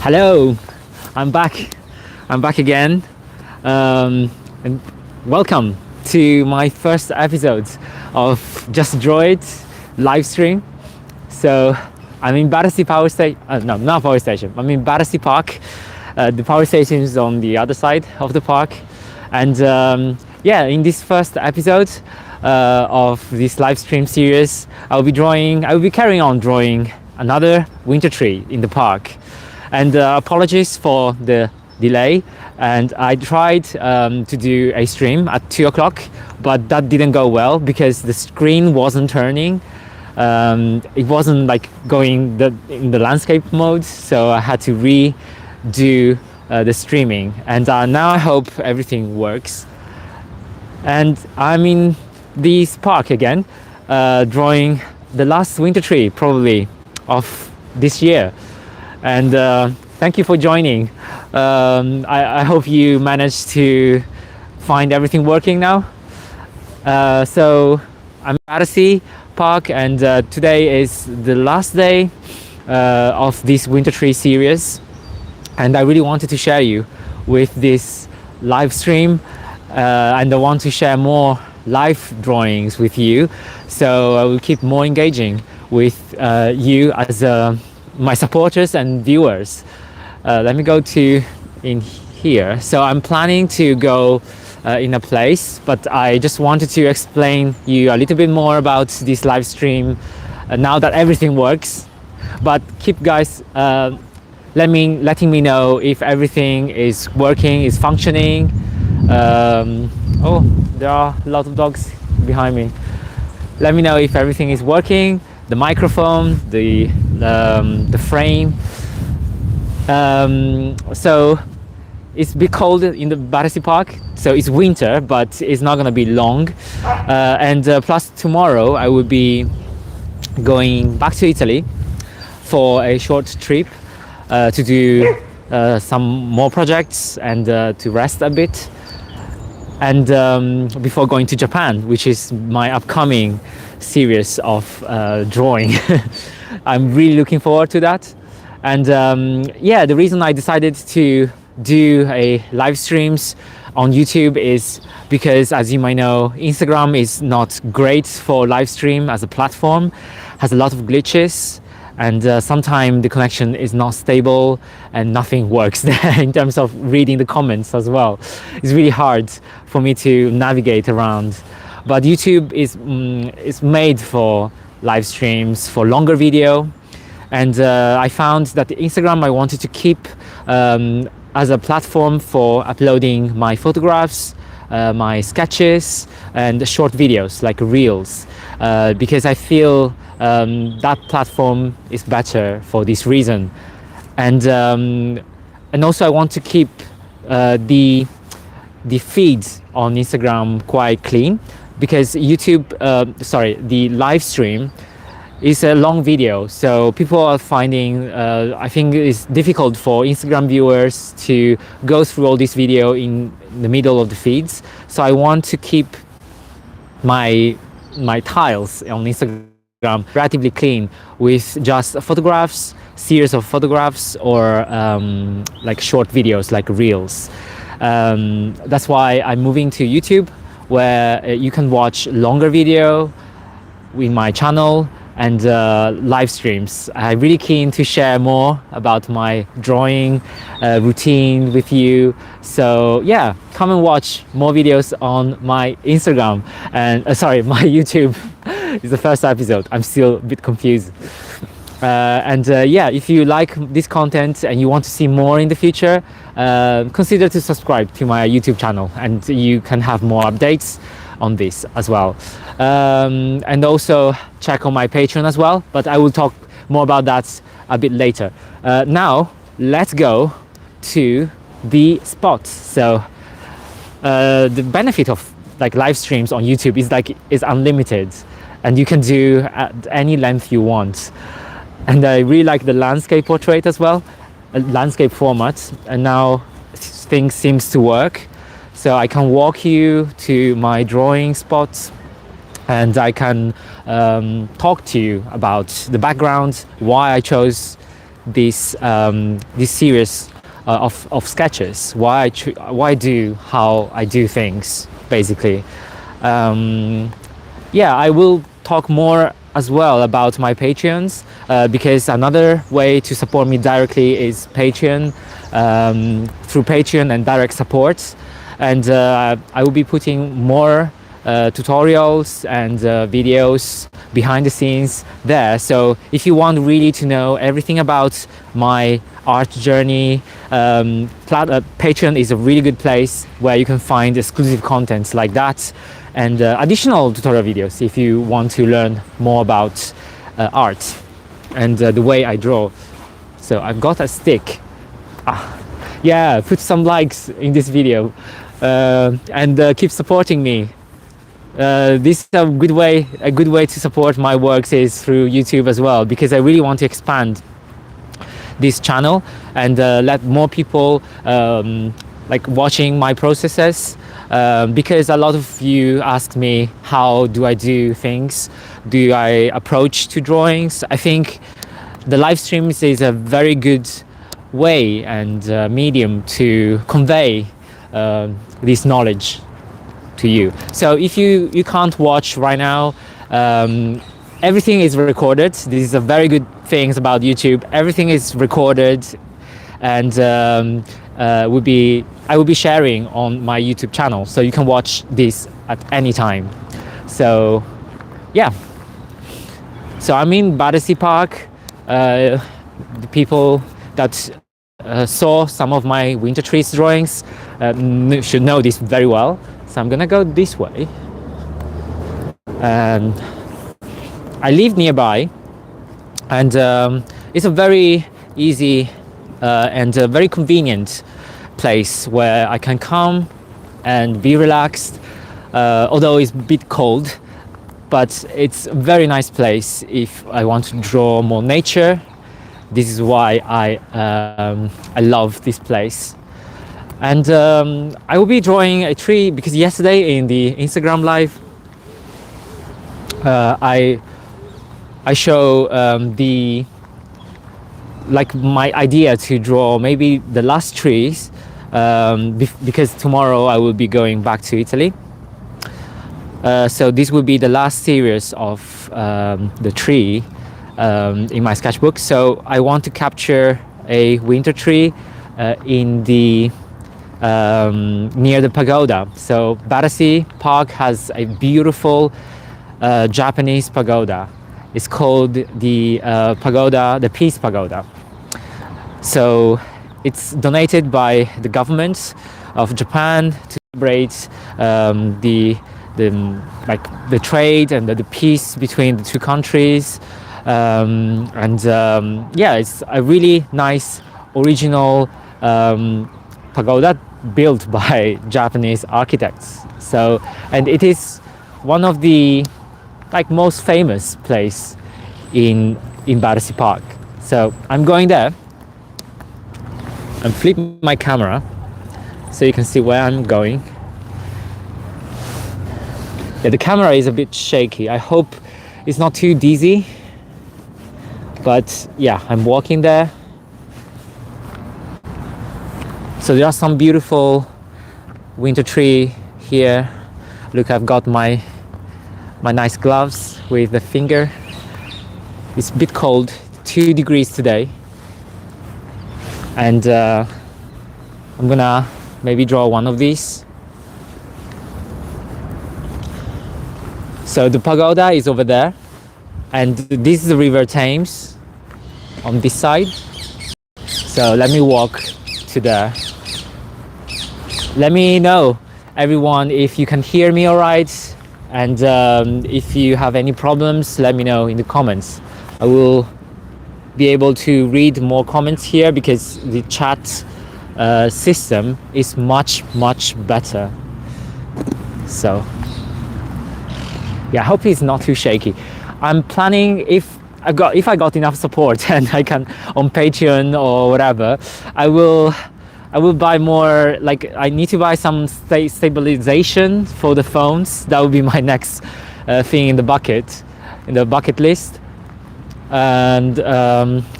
Hello, I'm back. I'm back again. And welcome to my first episode of Just Draw It live stream. So I'm in Battersea Power Station. No, not Power Station. I'm in Battersea Park. The power station is on the other side of the park. And yeah, in this first episode of this live stream series, I will be carrying on drawing another winter tree in the park. And apologies for the delay. And I tried to do a stream at 2 o'clock, but that didn't go well because the screen wasn't turning. It wasn't like going in the landscape mode, so I had to redo the streaming. And now I hope everything works. And I'm in this park again, drawing the last winter tree probably of this year. And thank you for joining. I hope you managed to find everything working now. So I'm at Battersea Park, and today is the last day of this winter tree series. And I really wanted to share you with this live stream, and I want to share more live drawings with you. So I will keep more engaging with you as my supporters and viewers. Let me go to in here. So I'm planning to go in a place, but I just wanted to explain you a little bit more about this live stream now that everything works. But keep guys letting me know if everything is working, is functioning. Oh, there are a lot of dogs behind me. Let me know if everything is working. The microphone, the frame. So it's a bit cold in the Battersea Park, so it's winter, but it's not gonna be long. And plus tomorrow I will be going back to Italy for a short trip to do some more projects and to rest a bit. And before going to Japan, which is my upcoming series of drawing. I'm really looking forward to that. And yeah, the reason I decided to do a live streams on YouTube is because, as you might know, Instagram is not great for live stream as a platform, has a lot of glitches, and sometimes the connection is not stable and nothing works there in terms of reading the comments as well. It's really hard for me to navigate around. But YouTube is made for live streams, for longer video. And I found that Instagram I wanted to keep as a platform for uploading my photographs, my sketches, and short videos like reels, because I feel that platform is better for this reason. And also I want to keep the feed on Instagram quite clean, because YouTube, the live stream is a long video, so people are finding, I think it's difficult for Instagram viewers to go through all this video in the middle of the feeds. So I want to keep my tiles on Instagram relatively clean with just photographs, series of photographs, or like short videos like reels. That's why I'm moving to YouTube, where you can watch longer video in my channel and live streams. I'm really keen to share more about my drawing routine with you. So yeah, come and watch more videos on my Instagram and my YouTube. It's the first episode. I'm still a bit confused. Yeah, if you like this content and you want to see more in the future, consider to subscribe to my YouTube channel, and you can have more updates on this as well. And also check on my Patreon as well, but I will talk more about that a bit later. Now let's go to the spots. So the benefit of like live streams on YouTube is unlimited, and you can do at any length you want. And I really like the landscape portrait as well, a landscape format, and now things seems to work. So I can walk you to my drawing spots, and I can talk to you about the background, why I chose this series of sketches. Why do how I do things, basically. Yeah, I will talk more as well about my Patreons, because another way to support me directly is Patreon, through Patreon and direct support. And I will be putting more tutorials and videos behind the scenes there. So if you want really to know everything about my art journey, Patreon is a really good place where you can find exclusive contents like that, and additional tutorial videos if you want to learn more about art and the way I draw. So I've got a stick. Yeah, put some likes in this video, and keep supporting me. This is a good way to support my works is through YouTube as well, because I really want to expand this channel and let more people like watching my processes, because a lot of you ask me how do I do things, do I approach to drawings. I think the live streams is a very good way and medium to convey this knowledge to you. So if you can't watch right now, everything is recorded. This is a very good thing about YouTube. Everything is recorded, and I will be sharing on my YouTube channel, so you can watch this at any time. So yeah, so I'm in Battersea Park. The people that saw some of my winter trees drawings should know this very well. So I'm gonna go this way, and I live nearby, and it's a very easy and a very convenient place where I can come and be relaxed, although it's a bit cold, but it's a very nice place if I want to draw more nature. This is why I love this place. And I will be drawing a tree, because yesterday in the Instagram live I show my idea to draw maybe the last trees, because tomorrow I will be going back to Italy. So this will be the last series of the tree in my sketchbook. So I want to capture a winter tree in the near the pagoda. So Battersea Park has a beautiful Japanese pagoda. It's called the pagoda, the Peace Pagoda. So it's donated by the government of Japan to celebrate the trade and the peace between the two countries. Yeah, it's a really nice original pagoda built by Japanese architects. So, and it is one of the most famous place in Battersea Park. So I'm going there. I'm flipping my camera so you can see where I'm going. Yeah, the camera is a bit shaky. I hope it's not too dizzy. But yeah, I'm walking there. So there are some beautiful winter tree here. Look, I've got my nice gloves with the finger. It's a bit cold, 2 degrees today. And I'm gonna maybe draw one of these. So the pagoda is over there, and this is the River Thames on this side. So let me walk to there. Let me know, everyone, if you can hear me all right, and if you have any problems, let me know in the comments. I will be able to read more comments here, because the chat system is much better. So yeah, I hope it's not too shaky. I'm planning, if I got enough support and I can on Patreon or whatever, I will buy more. Like, I need to buy some stabilization for the phones. That will be my next thing in the bucket list. And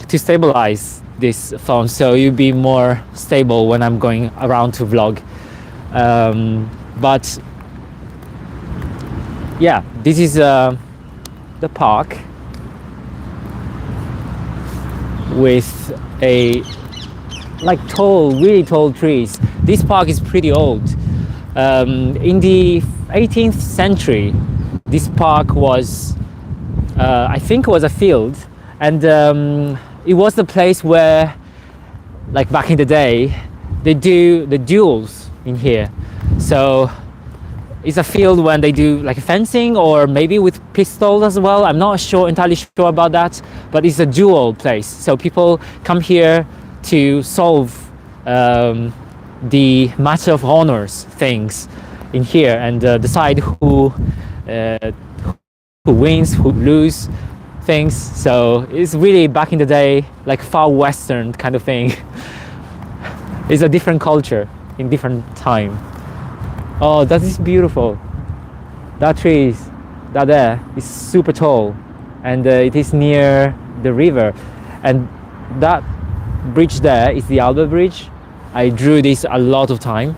to stabilize this phone, so you'll be more stable when I'm going around to vlog. But yeah, this is the park with a like really tall trees. This park is pretty old. In the 18th century, this park was, I think, it was a field, and it was the place where, like back in the day, they do the duels in here. So it's a field when they do like fencing, or maybe with pistols as well. I'm not entirely sure about that, but it's a duel place. So people come here to solve the matter of honors things in here, and decide who wins, who lose things. So it's really back in the day, like far western kind of thing. It's a different culture in different time. Oh, that is beautiful. That tree there is super tall, and it is near the river. And that bridge there is the Albert Bridge. I drew this a lot of time.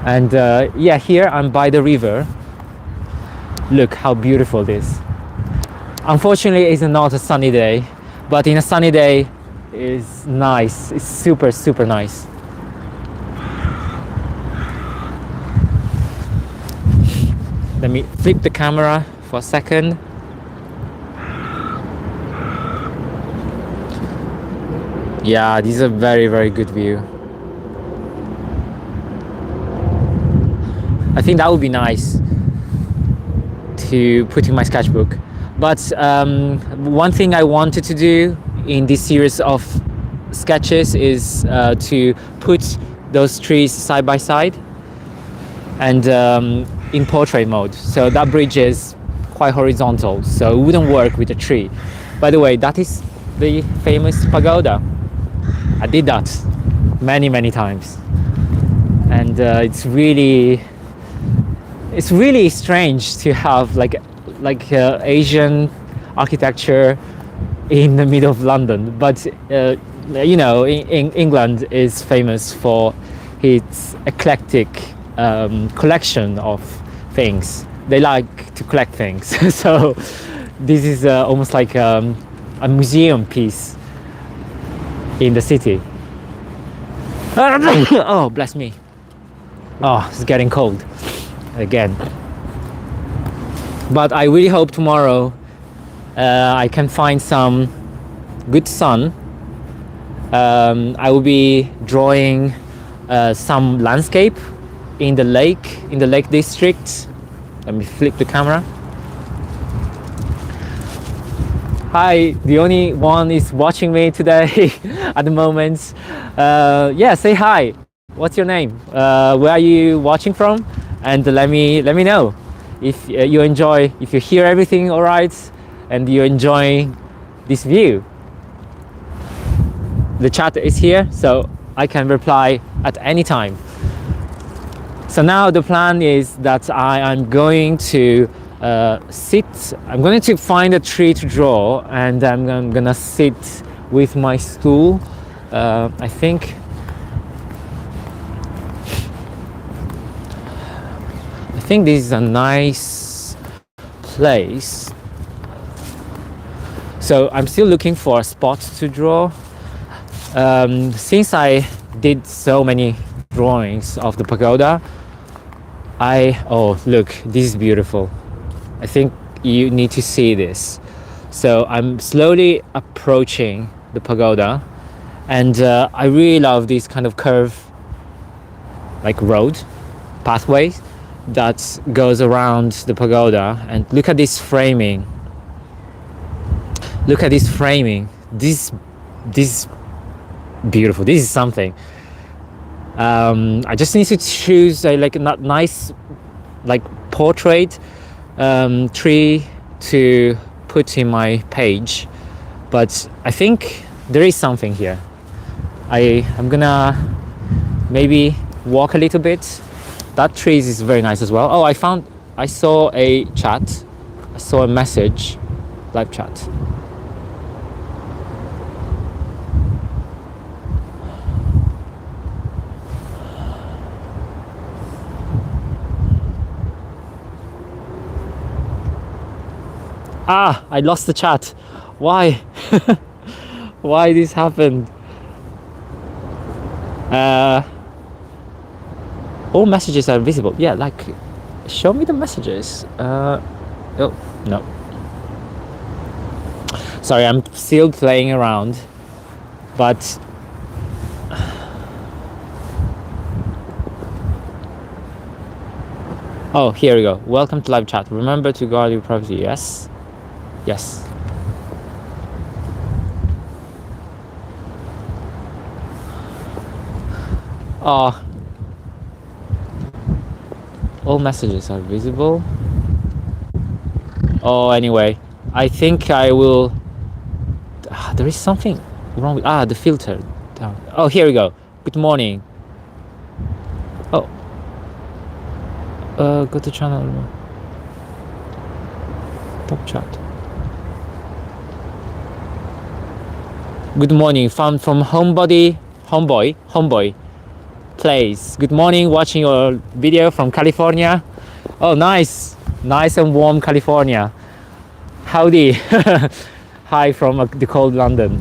And yeah, here I'm by the river. Look how beautiful it is. Unfortunately, it's not a sunny day, but in a sunny day, it's nice. It's super, super nice. Let me flip the camera for a second. Yeah, this is a very, very good view. I think that would be nice to put in my sketchbook. But one thing I wanted to do in this series of sketches is to put those trees side by side and in portrait mode. So that bridge is quite horizontal, so it wouldn't work with a tree. By the way, that is the famous pagoda. I did that many times, and it's really strange to have like Asian architecture in the middle of London. But you know, in England is famous for its eclectic collection of things. They like to collect things. So this is almost like a museum piece in the city. Oh, bless me. Oh, it's getting cold again. But I really hope tomorrow I can find some good sun. I will be drawing some landscape in the lake district. Let me flip the camera. Hi, the only one is watching me today at the moment. Yeah, say hi. What's your name? Where are you watching from? And let me know if you enjoy, if you hear everything all right, and you're enjoying this view. The chat is here, so I can reply at any time. So now the plan is that I'm going to I'm going to find a tree to draw, and I'm gonna sit with my stool. I think this is a nice place. So I'm still looking for a spot to draw. Since I did so many drawings of the pagoda, oh look, this is beautiful. I think you need to see this. So I'm slowly approaching the pagoda, and I really love this kind of curve, like road, pathway that goes around the pagoda. And look at this framing. Look at this framing. This beautiful. This is something. I just need to choose a nice portrait tree to put in my page, but I think there is something here. I'm gonna maybe walk a little bit. That tree is very nice as well. Oh, I saw a chat. I saw a message, live chat. I lost the chat. Why? Why this happened? All messages are visible. Yeah, like, show me the messages. Oh, no. Sorry, I'm still playing around, but oh, here we go. Welcome to live chat. Remember to guard your privacy. Yes. Yes. Oh, all messages are visible. Oh, anyway, I think I will. There is something wrong with the filter. Oh, here we go. Good morning. Oh, go to channel. Top chat. Good morning. Found from homeboy plays. Good morning. Watching your video from California. Oh, nice and warm California. Howdy. Hi from the cold London.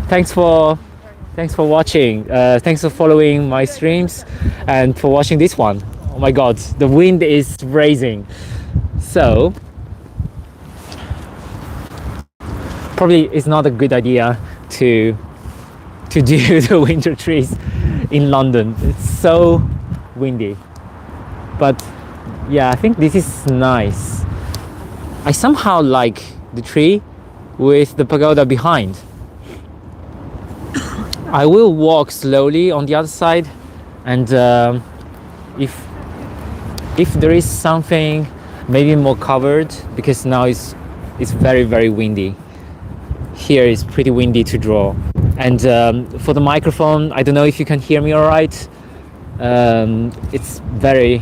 Thanks for watching. Thanks for following my streams and for watching this one. Oh my god, the wind is raising. So probably it's not a good idea to do the winter trees in London. It's so windy. But yeah, I think this is nice. I somehow like the tree with the pagoda behind. I will walk slowly on the other side, and if there is something maybe more covered, because now it's very, very windy. Here is pretty windy to draw. And for the microphone, I don't know if you can hear me all right. It's very,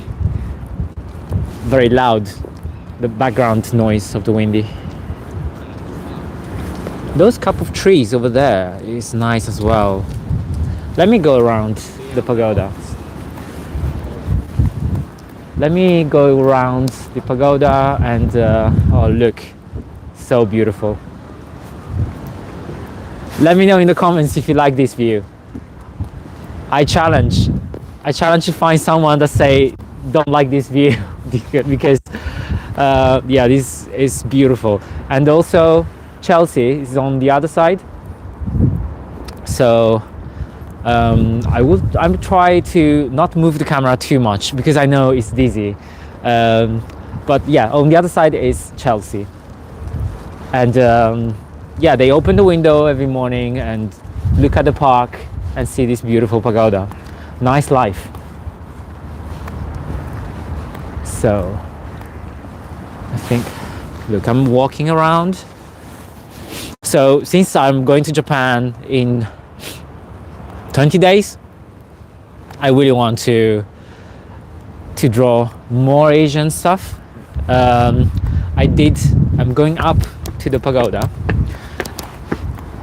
very loud, the background noise of the windy. Those couple of trees over there is nice as well. Let me go around the pagoda. Let me go around the pagoda and oh look, so beautiful. Let me know in the comments if you like this view. I challenge to find someone that say don't like this view because yeah, this is beautiful. And also Chelsea is on the other side, so I'm try to not move the camera too much because I know it's dizzy, but yeah, on the other side is Chelsea. And yeah, they open the window every morning and look at the park and see this beautiful pagoda. Nice life. So I think, look, I'm walking around. So since I'm going to Japan in 20 days, I really want to draw more Asian stuff. I'm going up to the pagoda.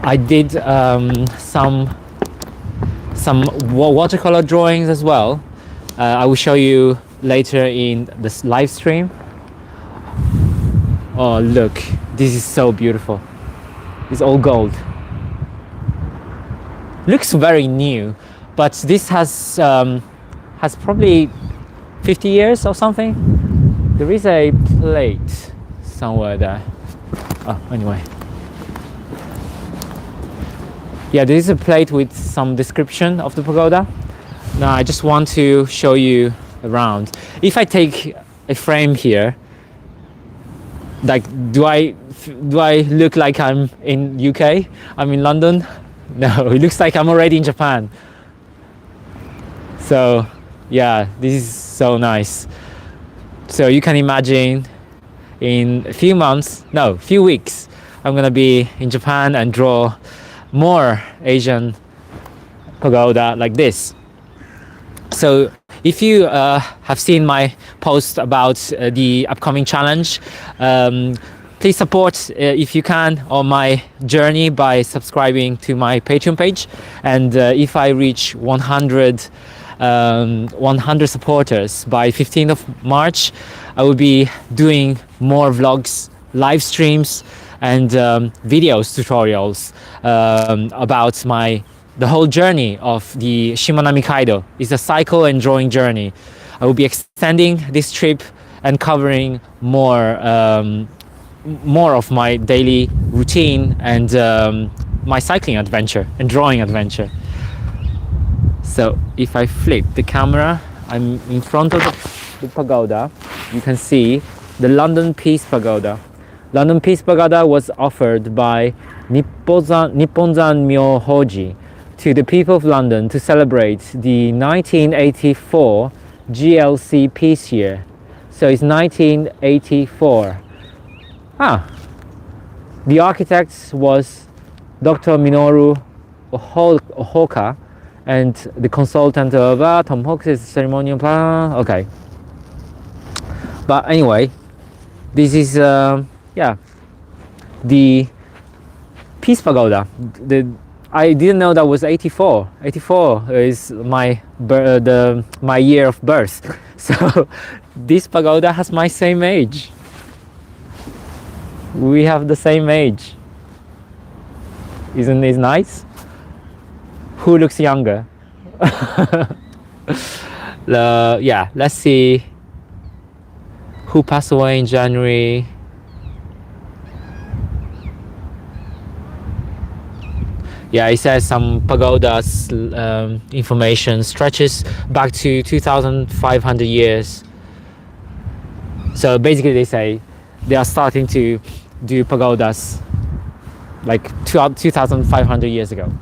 I did some watercolor drawings as well. I will show you later in this live stream. Oh look, this is so beautiful. It's all gold. Looks very new, but this has probably 50 years or something. There is a plate somewhere there. Oh, anyway. Yeah, there is a plate with some description of the pagoda. Now I just want to show you around. If I take a frame here, like, do I look like I'm in UK? I'm in London? No, it looks like I'm already in Japan. So yeah, this is so nice. So you can imagine in a few weeks, I'm gonna be in Japan and draw more Asian pagoda like this. So if you have seen my post about the upcoming challenge, please support if you can on my journey by subscribing to my Patreon page. And if I reach 100 supporters by 15th of March, I will be doing more vlogs live streams and videos, tutorials about the whole journey of the Shimanami Kaido. It's a cycle and drawing journey. I will be extending this trip and covering more of my daily routine and my cycling adventure and drawing adventure. So if I flip the camera, I'm in front of the pagoda. You can see the London Peace Pagoda. London Peace Pagoda was offered by Nipponzan Myohoji to the people of London to celebrate the 1984 GLC Peace Year. So it's 1984. The architect was Dr. Minoru Ohoka, and the consultant of Tom Hawks is ceremonial plan. Okay. But anyway, this is the Peace Pagoda. I didn't know that was 84. 84 is my year of birth. So this pagoda has my same age. We have the same age. Isn't this nice? Who looks younger? Yeah, let's see who passed away in January. Yeah, it says some pagodas information stretches back to 2,500 years. So basically they say they are starting to do pagodas like 2,500 years ago.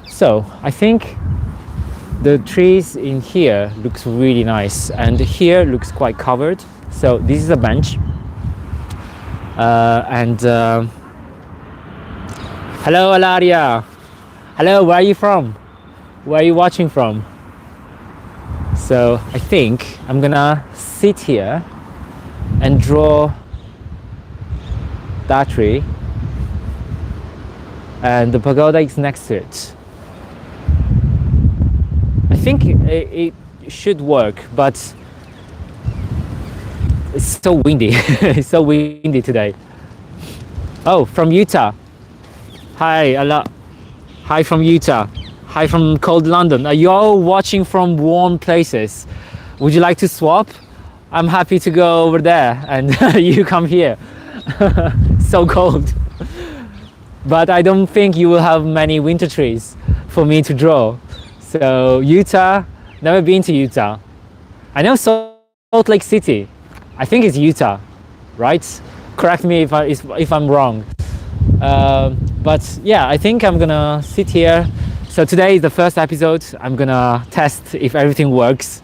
So I think the trees in here looks really nice, and here looks quite covered. So this is a bench, hello Alaria. Hello, where are you from? Where are you watching from? So I think I'm gonna sit here and draw that tree, and the pagoda is next to it. I think it should work, but it's so windy. It's so windy today. Oh, from Utah. Hi, hi from Utah. Hi from cold London. Are you all watching from warm places? Would you like to swap? I'm happy to go over there and you come here. So cold. But I don't think you will have many winter trees for me to draw. So Utah, never been to Utah. I know Salt Lake City. I think it's Utah, right? Correct me if I'm wrong. But yeah, I think I'm gonna sit here. So today is the first episode. I'm gonna test if everything works.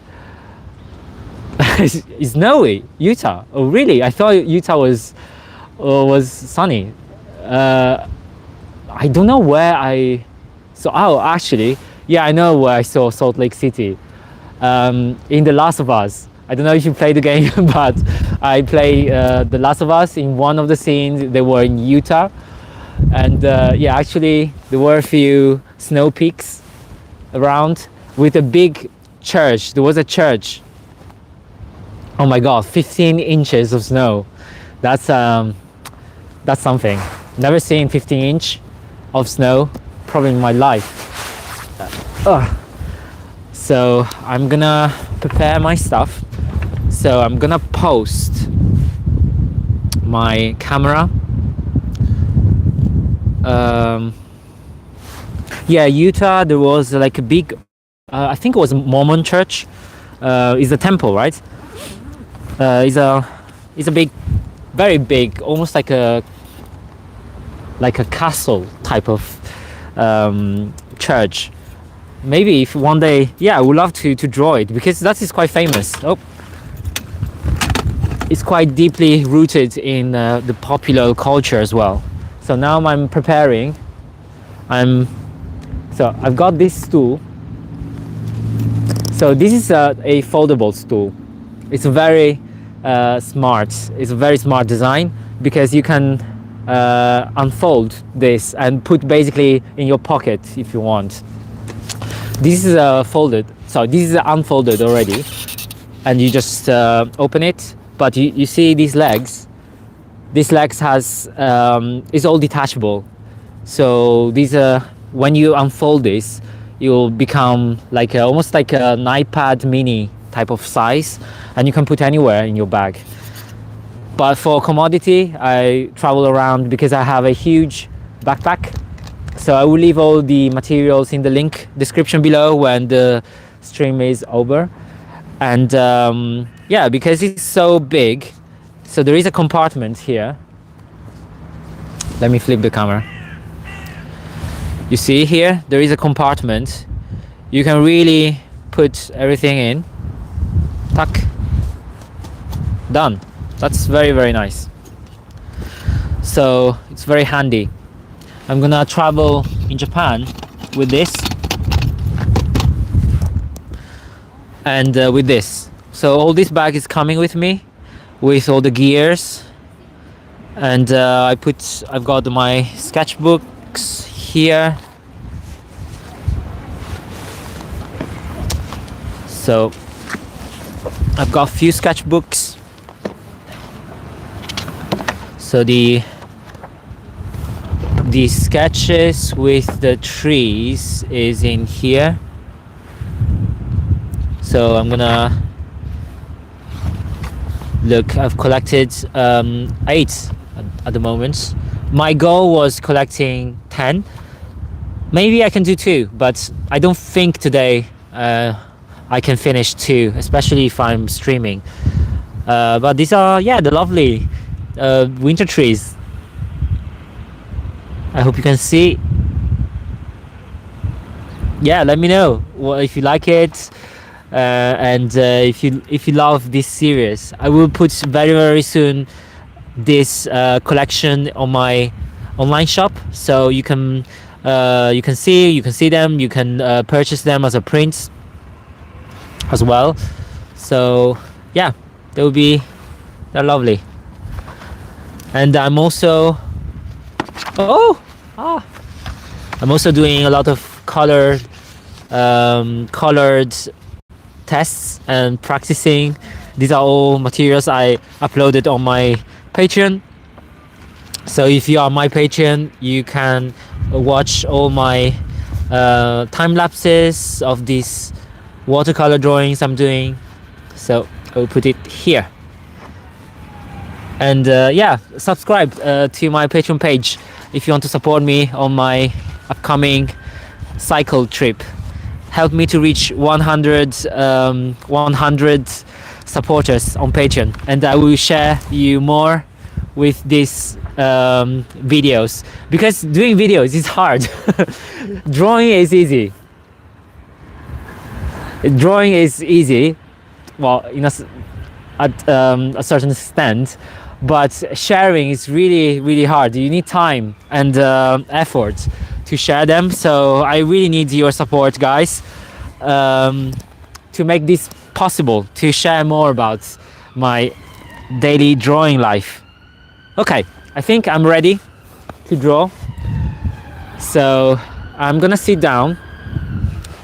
It's snowy, Utah. Oh really? I thought Utah was sunny. I don't know where I saw. Oh, actually, yeah, I know where I saw Salt Lake City. In The Last of Us. I don't know if you played the game, but I play The Last of Us. In one of the scenes, they were in Utah. And yeah, actually there were a few snow peaks around with a big church. There was a church. Oh my god, 15 inches of snow. That's something. Never seen 15 inch of snow probably in my life. So I'm gonna prepare my stuff. So I'm gonna post my camera. Yeah, Utah, there was like a big, I think it was a Mormon church. It's a temple, right? It's a big, very big, almost like a castle type of church. Maybe if one day, yeah, I would love to draw it, because that is quite famous. Oh, it's quite deeply rooted in the popular culture as well. So now I'm preparing. So I've got this stool. So this is a foldable stool. It's a very smart. It's a very smart design, because you can unfold this and put basically in your pocket if you want. This is folded. So this is unfolded already, and you just open it. But you see these legs. This legs has is all detachable. So these are, when you unfold this, you'll become like almost like an iPad mini type of size, and you can put anywhere in your bag. But for commodity, I travel around because I have a huge backpack. So I will leave all the materials in the link description below when the stream is over. And yeah, because it's so big, so there is a compartment here. Let me flip the camera. You see here, there is a compartment. You can really put everything in. Tuck. Done. That's very, very nice. So it's very handy. I'm gonna travel in Japan with this and with this. So all this bag is coming with me with all the gears, and I've got my sketchbooks here. So I've got a few sketchbooks. So the sketches with the trees is in here. So I'm gonna look. I've collected 8 at the moment. My goal was collecting 10. Maybe I can do 2, but I don't think today I can finish 2, especially if I'm streaming. But these are, yeah, the lovely winter trees. I hope you can see. Yeah, let me know if you like it, and if you love this series. I will put very, very soon this collection on my online shop, so you can see them. You can purchase them as a print as well. So yeah, they're lovely. And I'm also I'm also doing a lot of colored tests and practicing. These are all materials I uploaded on my Patreon. So if you are my Patreon, you can watch all my time lapses of these watercolor drawings I'm doing. So I will put it here. And yeah, subscribe to my Patreon page if you want to support me on my upcoming cycle trip. Help me to reach 100 supporters on Patreon, and I will share you more with these videos, because doing videos is hard. Drawing is easy. Drawing is easy, well, at a certain extent, but sharing is really, really hard. You need time and effort to share them. So I really need your support, guys, to make this possible, to share more about my daily drawing life. Okay, I think I'm ready to draw. So I'm gonna sit down.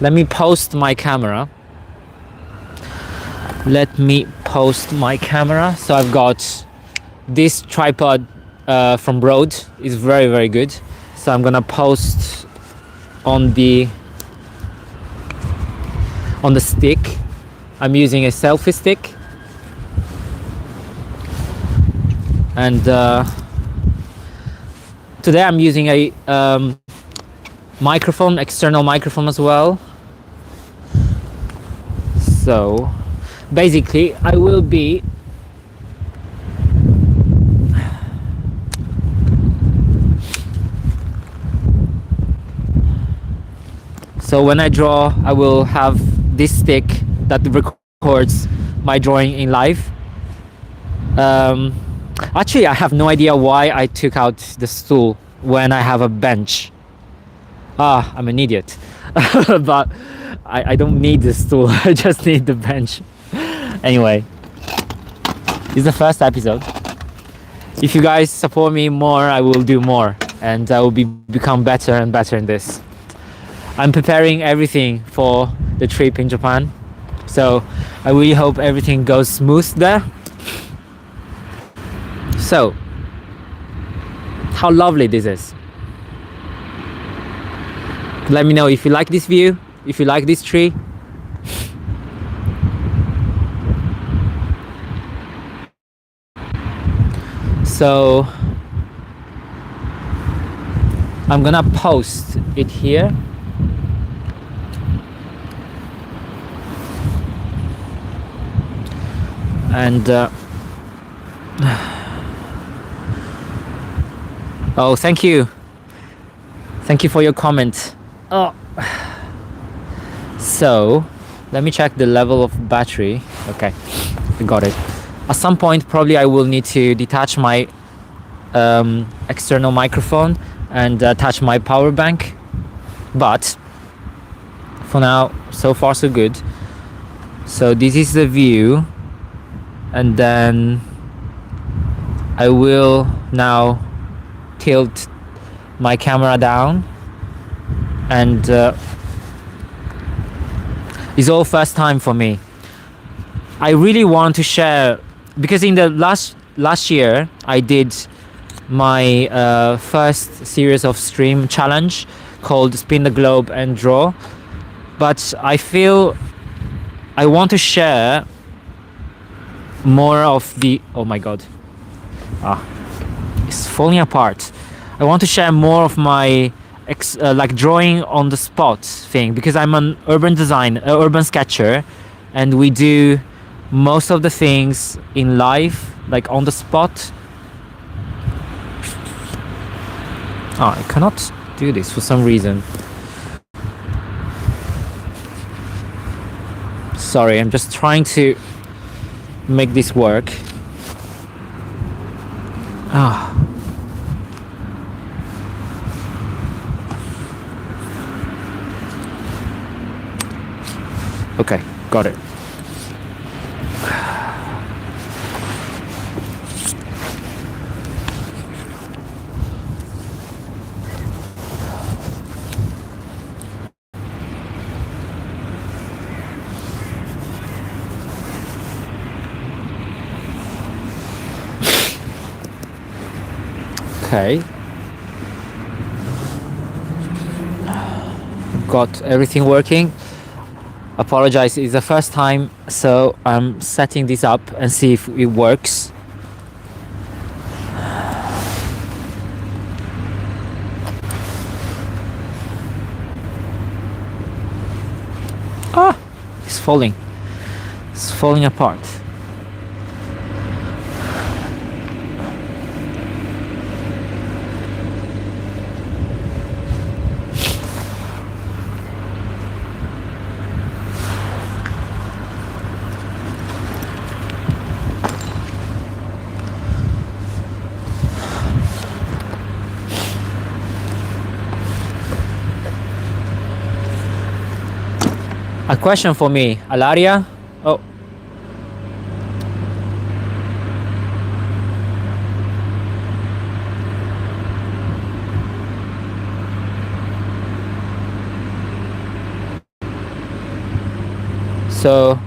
Let me post my camera. So I've got this tripod from Rode. It's very, very good. So I'm gonna post on the stick. I'm using a selfie stick, and today I'm using a microphone, external microphone as well. So basically I will be so when I draw, I will have this stick that records my drawing in live. Actually, I have no idea why I took out the stool when I have a bench. I'm an idiot. But I don't need the stool. I just need the bench. Anyway, this is the first episode. If you guys support me more, I will do more, and I will become better and better in this. I'm preparing everything for the trip in Japan, so I really hope everything goes smooth there. So how lovely this is. Let me know if you like this view, if you like this tree. So I'm gonna post it here. And oh, thank you for your comment. Oh, so let me check the level of battery. Okay, I got it. At some point probably I will need to detach my external microphone and attach my power bank, but for now, so far so good. So this is the view, and then I will now tilt my camera down, and it's all first time for me. I really want to share, because in the last year I did my first series of stream challenge called Spin the Globe and Draw, but I feel I want to share more of the, oh my god, it's falling apart. I want to share more of my like drawing on the spot thing, because I'm an urban sketcher, and we do most of the things in life like on the spot. I cannot do this for some reason. Sorry, I'm just trying to make this work. Okay, got it. Okay, got everything working. Apologize, it's the first time, so I'm setting this up and see if it works. It's falling apart. A question for me, Alaria. Oh. So,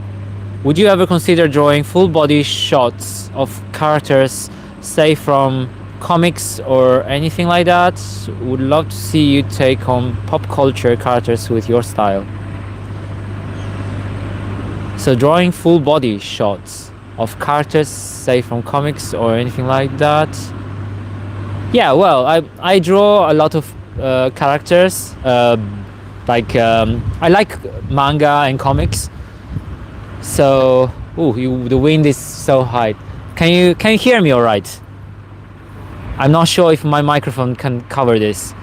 would you ever consider drawing full body shots of characters, say from comics or anything like that? Would love to see you take on pop culture characters with your style. So drawing full body shots of characters, say from comics or anything like that. Yeah, well, I draw a lot of characters. Like I like manga and comics. So, the wind is so high. Can you hear me all right? I'm not sure if my microphone can cover this,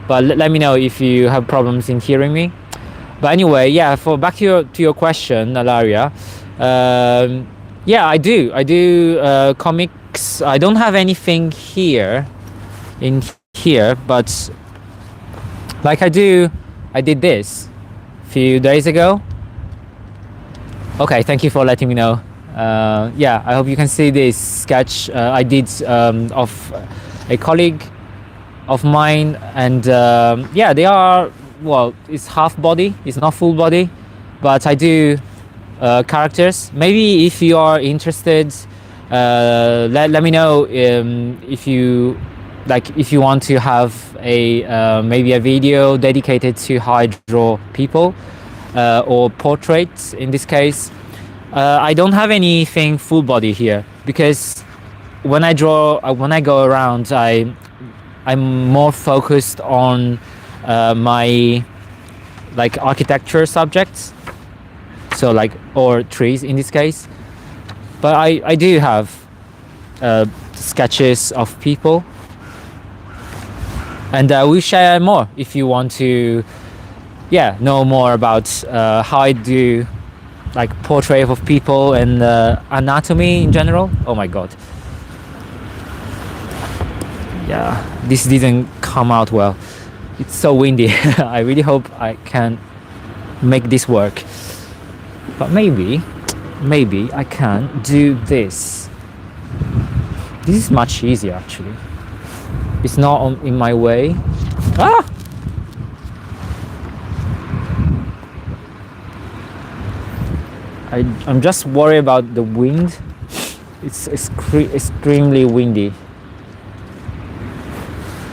but let me know if you have problems in hearing me. But anyway, yeah, back to your question, Alaria. Yeah, I do comics. I don't have anything in here, but like I did this a few days ago. Okay, thank you for letting me know. Yeah, I hope you can see this sketch I did of a colleague of mine, and yeah, they are, well, it's half body, it's not full body, but I do characters. Maybe if you are interested, let me know if you like if you want to have a maybe a video dedicated to how I draw people or portraits in this case. I don't have anything full body here because when I draw, when I go around, I'm more focused on my like architecture subjects, so like or trees in this case. But I do have sketches of people, and we'll share more if you want to, yeah, know more about how I do like portrait of people and anatomy in general. Oh my god. Yeah, this didn't come out well. It's so windy. I really hope I can make this work. But maybe I can do this. This is much easier actually. It's not in my way. Ah! I'm just worried about the wind. It's extremely windy.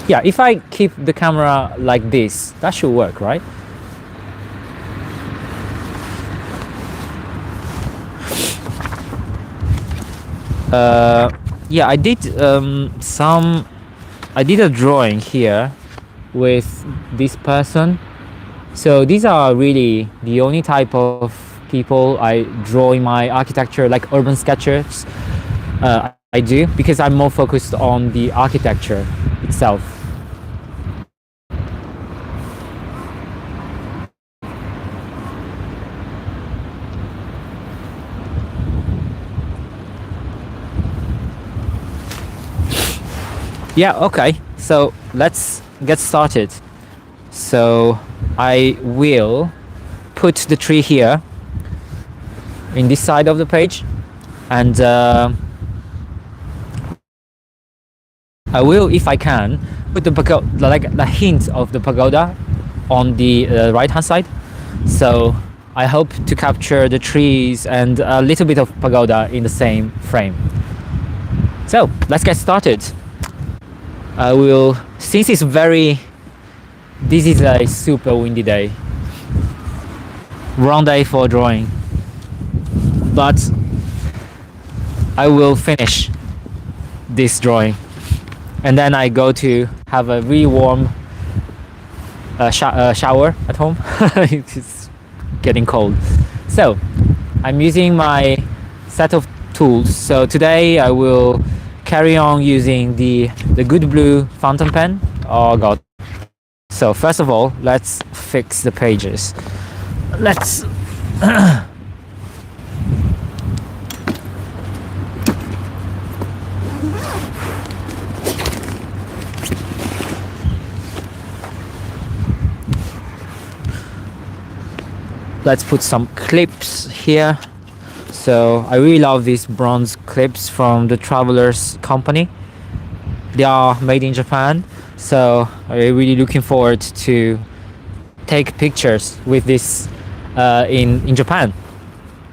Yeah, if I keep the camera like this, that should work, right? Yeah, I did I did a drawing here with this person. So these are really the only type of people I draw in my architecture, like urban sketches. I do because I'm more focused on the architecture itself. Yeah, okay, so let's get started. So I will put the tree here in this side of the page, and I will, if I can, put the pagoda, like the hint of the pagoda on the right hand side. So I hope to capture the trees and a little bit of pagoda in the same frame. So let's get started. I will, since it's this is a super windy day, wrong day for drawing, but I will finish this drawing and then I go to have a really warm shower at home. It's getting cold. So I'm using my set of tools. So today I will carry on using the Good Blue fountain pen. Oh god. So first of all, let's fix the pages. Let's let's put some clips here. So I really love these bronze clips from the Travelers company. They are made in Japan, so I'm really looking forward to take pictures with this in Japan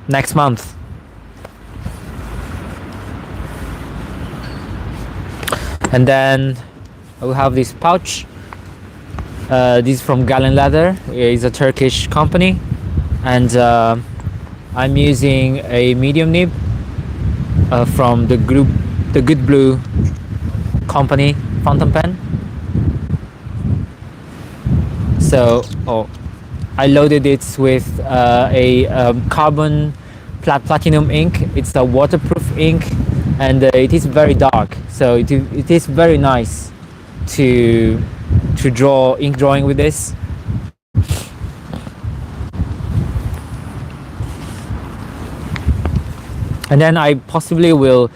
next month. And then I will have this pouch. This is from Galen Leather. It's a Turkish company, and I'm using a medium nib from the Good Blue company fountain pen. So I loaded it with a carbon platinum ink. It's a waterproof ink, and it is very dark, so it is very nice to draw ink drawing with this. And then I possibly will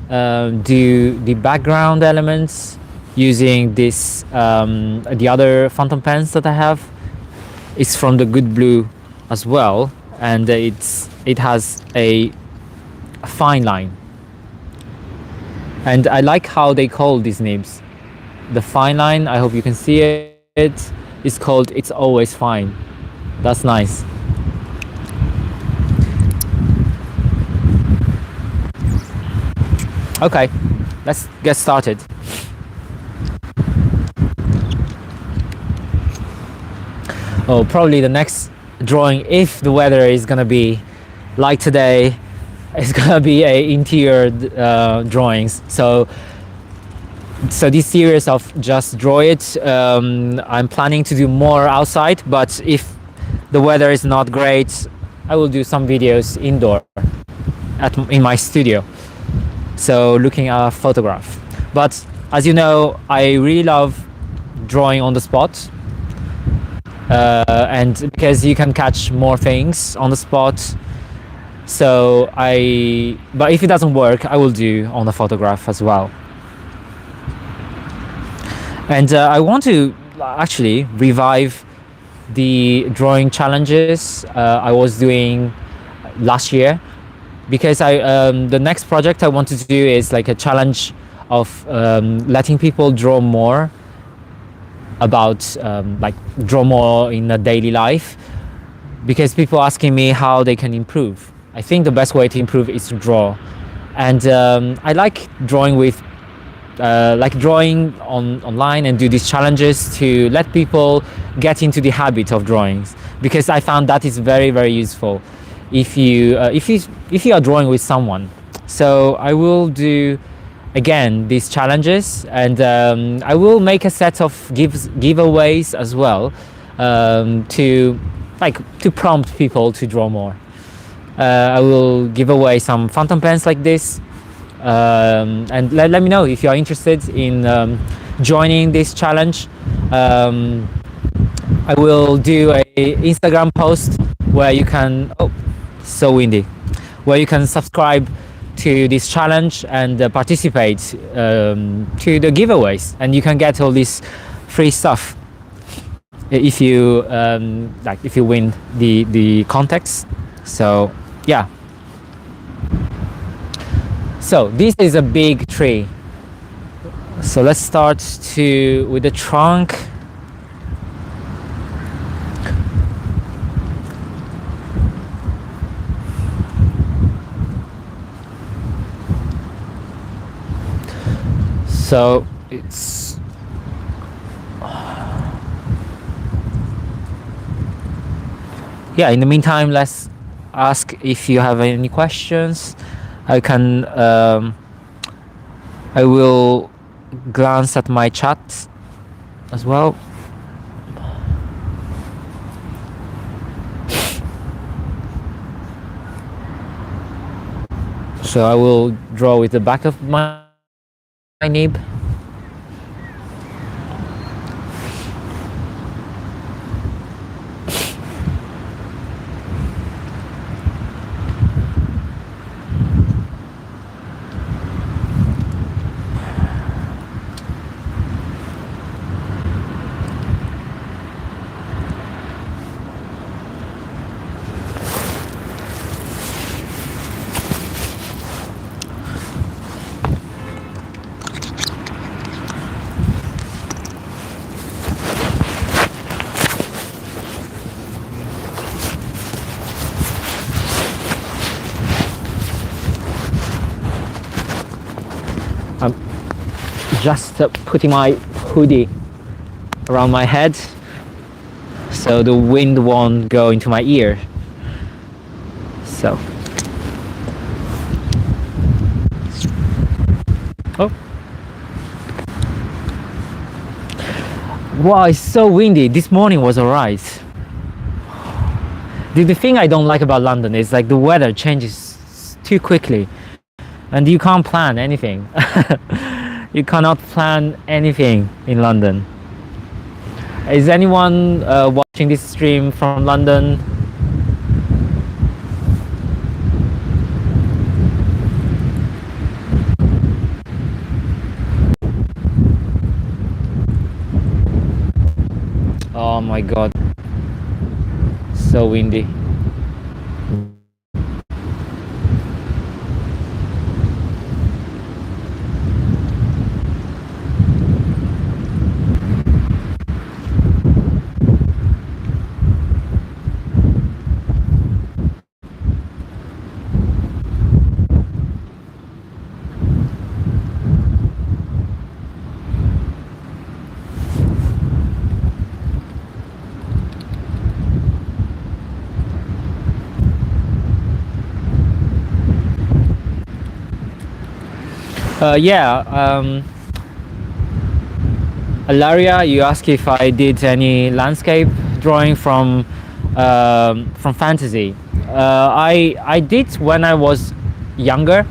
do the background elements using this the other fountain pens that I have. It's from the Good Blue as well, and it has a fine line, and I like how they call these nibs. The fine line, I hope you can see it, is called It's Always Fine. That's nice. Okay, let's get started. Oh, probably the next drawing, if the weather is gonna be like today, it's gonna be a interior drawings. So this series of just draw it, I'm planning to do more outside, but if the weather is not great, I will do some videos indoor in my studio, so looking at a photograph. But as you know, I really love drawing on the spot, and because you can catch more things on the spot. But if it doesn't work, I will do on the photograph as well. And I want to actually revive the drawing challenges I was doing last year, because the next project I want to do is like a challenge of letting people draw more about like draw more in a daily life, because people asking me how they can improve. I think the best way to improve is to draw, and I like drawing with drawing online and do these challenges to let people get into the habit of drawings, because I found that is very, very useful if you are drawing with someone. So I will do again these challenges, and I will make a set of giveaways as well, to prompt people to draw more. I will give away some phantom pens like this, and let me know if you are interested in joining this challenge. I will do a Instagram post where you can, oh, so windy, where you can subscribe to this challenge and participate to the giveaways, and you can get all this free stuff if you if you win the contest. So yeah. So this is a big tree. So let's start with the trunk. So it's yeah, in the meantime, let's ask if you have any questions. I will glance at my chat as well. So I will draw with the back of my nib. I'm just putting my hoodie around my head so the wind won't go into my ear. So, oh, wow, it's so windy. This morning was alright. The thing I don't like about London is like the weather changes too quickly, and you can't plan anything. You cannot plan anything in London. Is anyone watching this stream from London? Oh my god, so windy. Yeah, Alaria, you asked if I did any landscape drawing from fantasy. I did when I was younger,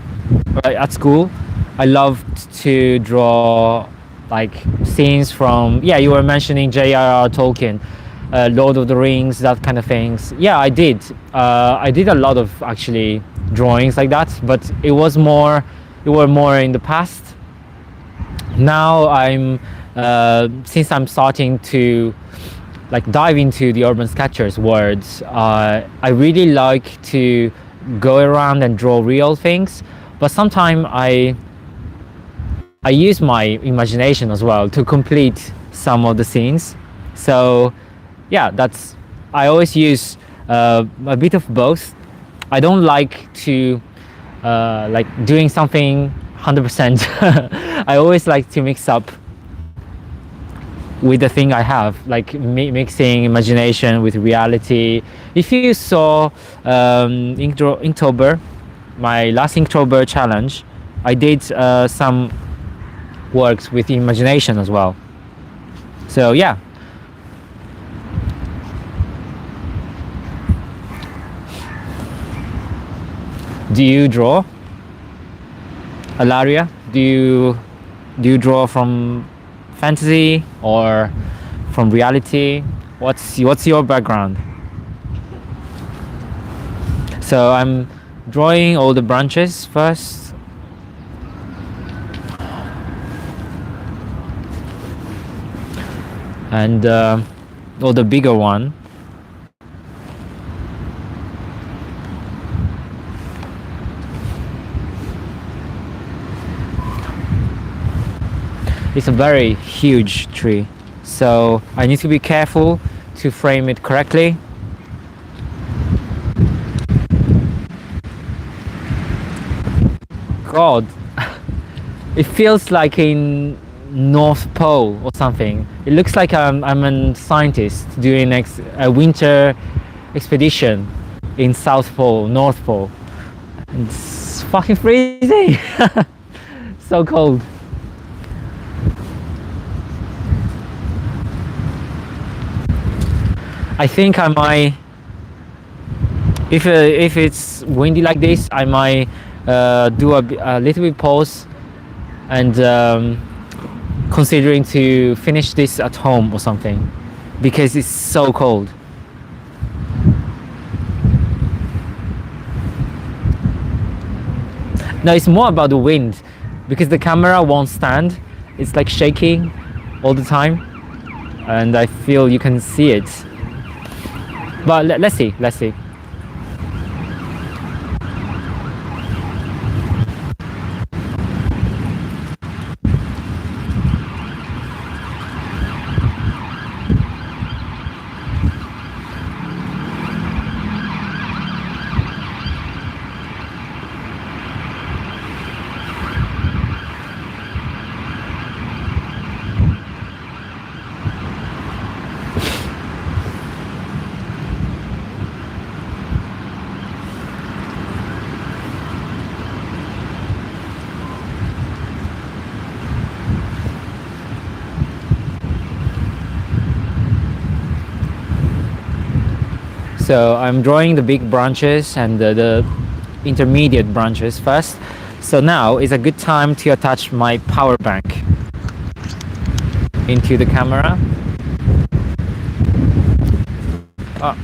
right, at school. I loved to draw like scenes from, yeah, you were mentioning J.R.R. Tolkien, Lord of the Rings, that kind of things. Yeah, I did. I did a lot of actually drawings like that, but it were more in the past. Now since I'm starting to like dive into the urban sketchers words, I really like to go around and draw real things, but sometimes I use my imagination as well to complete some of the scenes. So yeah, that's, I always use a bit of both. I don't like to like doing something 100%. I always like to mix up with the thing I have, like mixing imagination with reality. If you saw Inktober, my last Inktober challenge, I did some works with imagination as well. So yeah. Do you draw, Alaria? Do you draw from fantasy or from reality? What's your background? So I'm drawing all the branches first. And or the bigger one. It's a very huge tree, so I need to be careful to frame it correctly. God, it feels like in North Pole or something. It looks like I'm a scientist doing a winter expedition in South Pole, North Pole. It's fucking freezing. So cold. I think I might, if it's windy like this, I might do a little bit pause and considering to finish this at home or something, because it's so cold. No, it's more about the wind, because the camera won't stand. It's like shaking all the time, and I feel you can see it. But let's see. So I'm drawing the big branches and the intermediate branches first. So now is a good time to attach my power bank into the camera. Oh.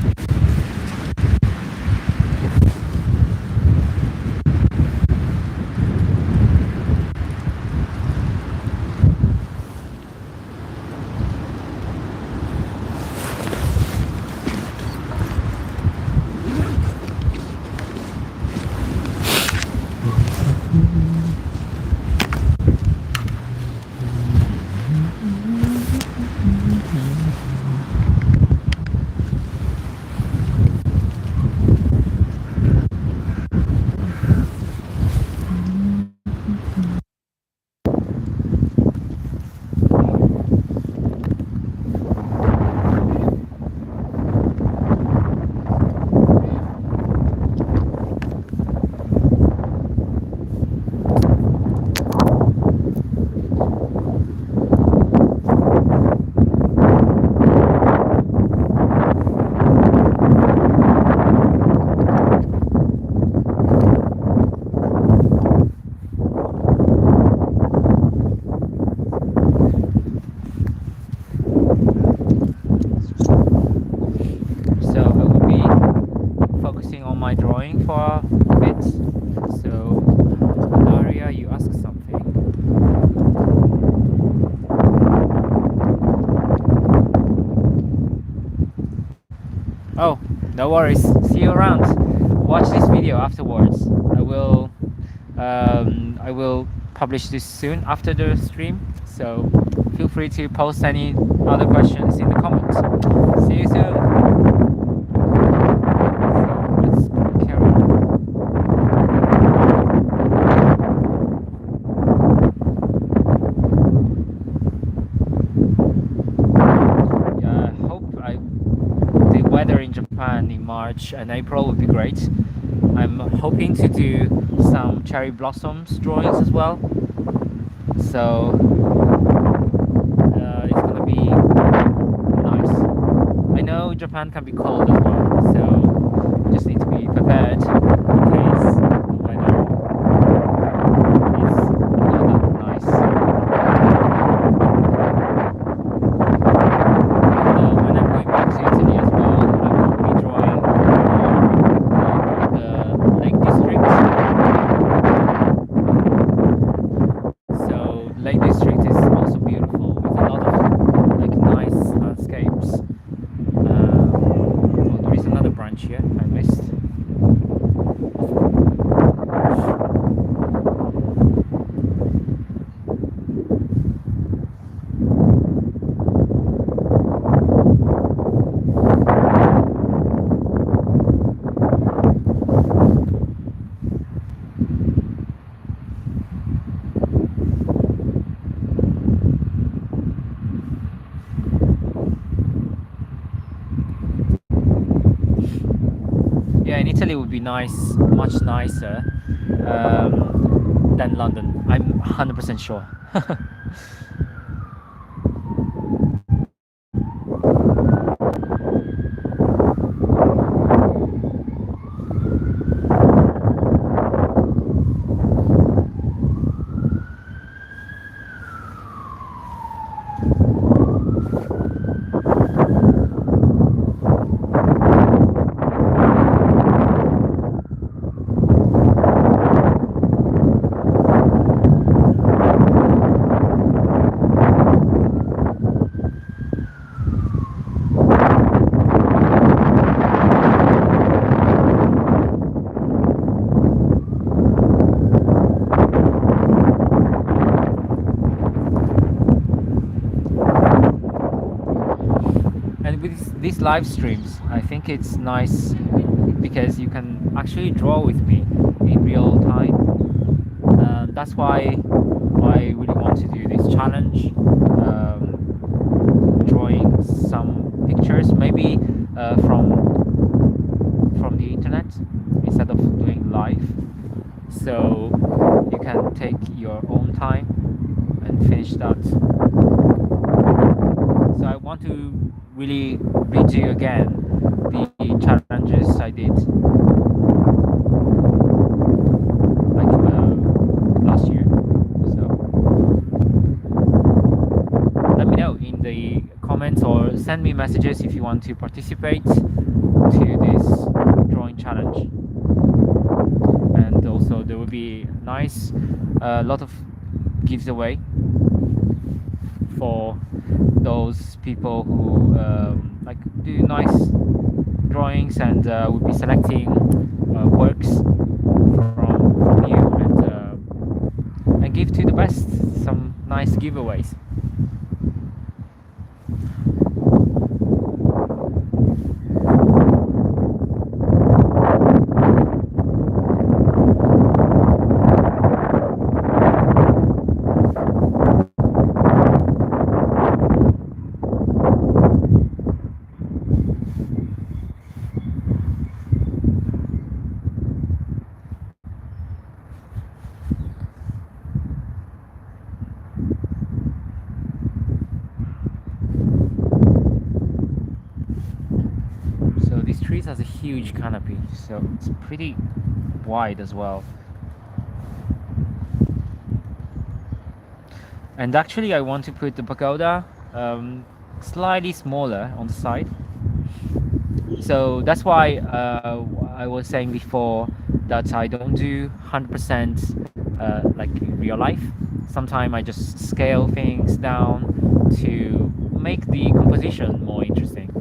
drawing for a bit. So, Daria, you ask something. Oh, no worries. See you around. Watch this video afterwards. I will publish this soon after the stream. So feel free to post any other questions in the comments. See you soon. So let's carry on. Yeah, the weather in Japan in March and April would be great. I'm hoping to do some cherry blossoms drawings as well. So it's gonna be nice. I know Japan can be cold as well, so you just need to be prepared in case the weather is not that nice. And when I'm going back to Italy as well, I will be drawing more the Lake District. So Lake District is also beautiful with a lot of like nice landscapes. Oh, there is another branch here I missed. Yeah, in Italy would be nice, much nicer than London. I'm 100% sure. And with these live streams, I think it's nice because you can actually draw with me in real time. That's why I really want to do this challenge, drawing some pictures, maybe from the internet instead of doing live. So you can take your own time and finish that. So I want to really redo again the challenges I did like last year. So let me know in the comments or send me messages if you want to participate to this drawing challenge. And also there will be nice lot of giveaway for those people who like do nice drawings and will be selecting works from you and give to the best some nice giveaways. Trees has a huge canopy, so it's pretty wide as well. And actually I want to put the pagoda slightly smaller on the side, so that's why I was saying before that I don't do 100% like in real life. Sometimes I just scale things down to make the composition more interesting.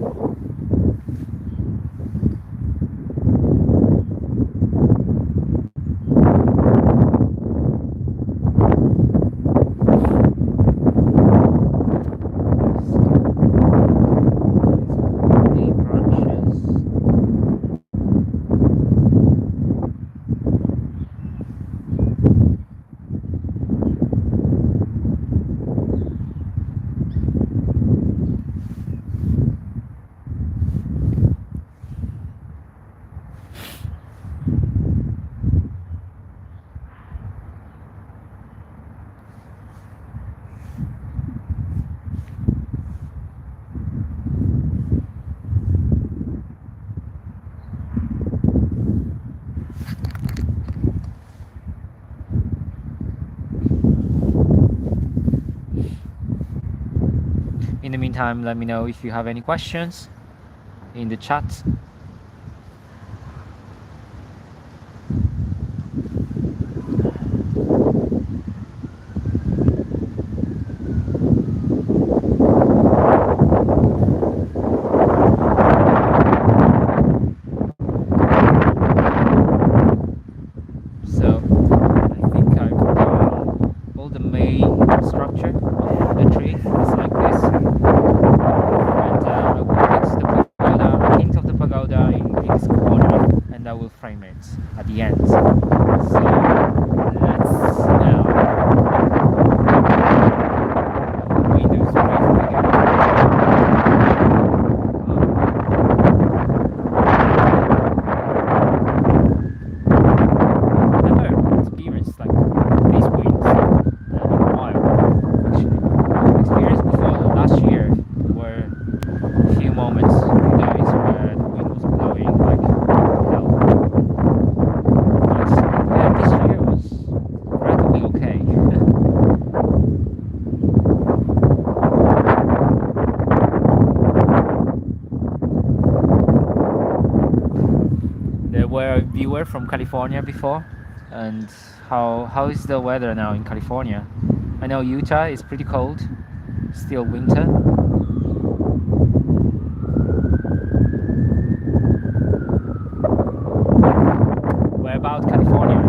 In the meantime, let me know if you have any questions in the chat. So I think I've done all the main structure of the tree. It's like this, and I will put the pagoda, a hint of the pagoda in this corner, and I will frame it at the end. So let's now Windows right again. Never experienced like these winds in a while. Actually, experienced before last year were a few moments, days where the wind was blowing like hell. But yeah, this year was relatively okay. There were a viewer from California before, and how is the weather now in California? I know Utah is pretty cold, still winter. Where about California?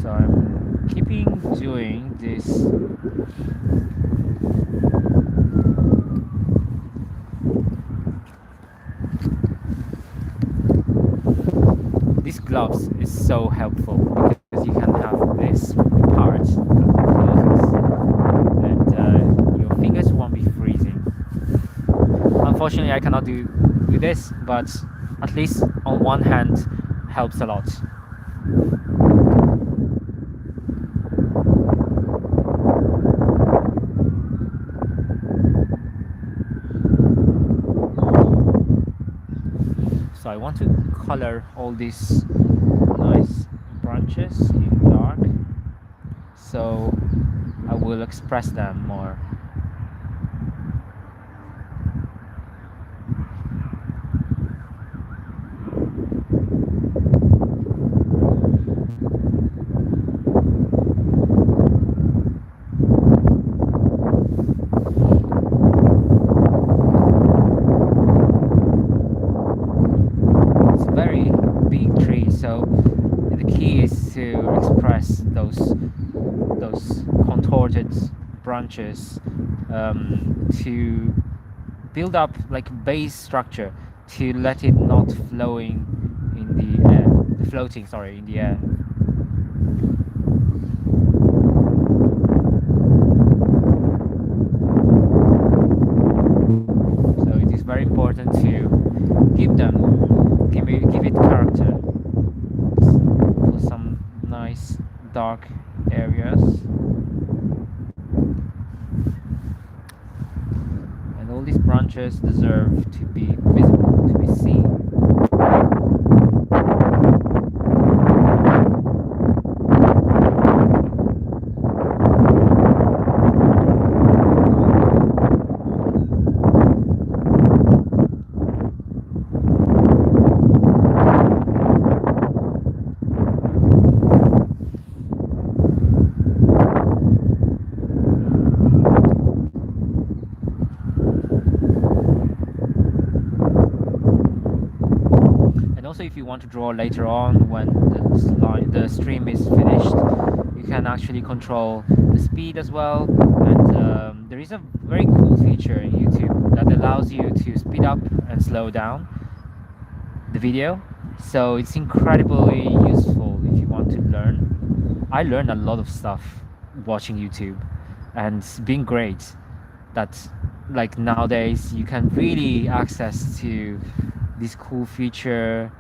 So I'm keeping doing this. These gloves is so helpful because you can have this part and your fingers won't be freezing. Unfortunately, I cannot do this, but at least on one hand helps a lot. So I want to color all these nice branches in dark, so I will express them more. It's a very big tree, so the key is to express those contorted branches, to build up like base structure, to let it not flowing in the air, floating, sorry, in the air. So it is very important to give it character. Put some nice dark areas, and all these branches deserve to be visible, to be seen. if you want to draw later on when the stream is finished, you can actually control the speed as well. And there is a very cool feature in YouTube that allows you to speed up and slow down the video. So it's incredibly useful if you want to learn. I learned a lot of stuff watching YouTube, and it's been great that like nowadays you can really access to this cool feature,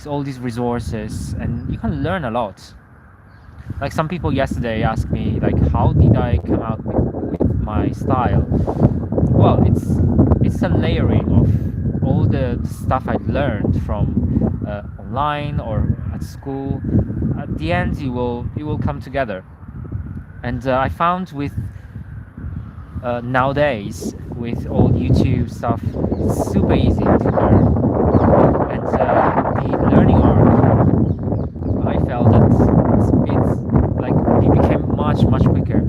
all these resources, and you can learn a lot. Like some people yesterday asked me like how did I come out with my style. Well, it's a layering of all the stuff I learned from online or at school. At the end it will come together. And I found with nowadays with all YouTube stuff, it's super easy to learn. And the learning arc, I felt that it's like it became much quicker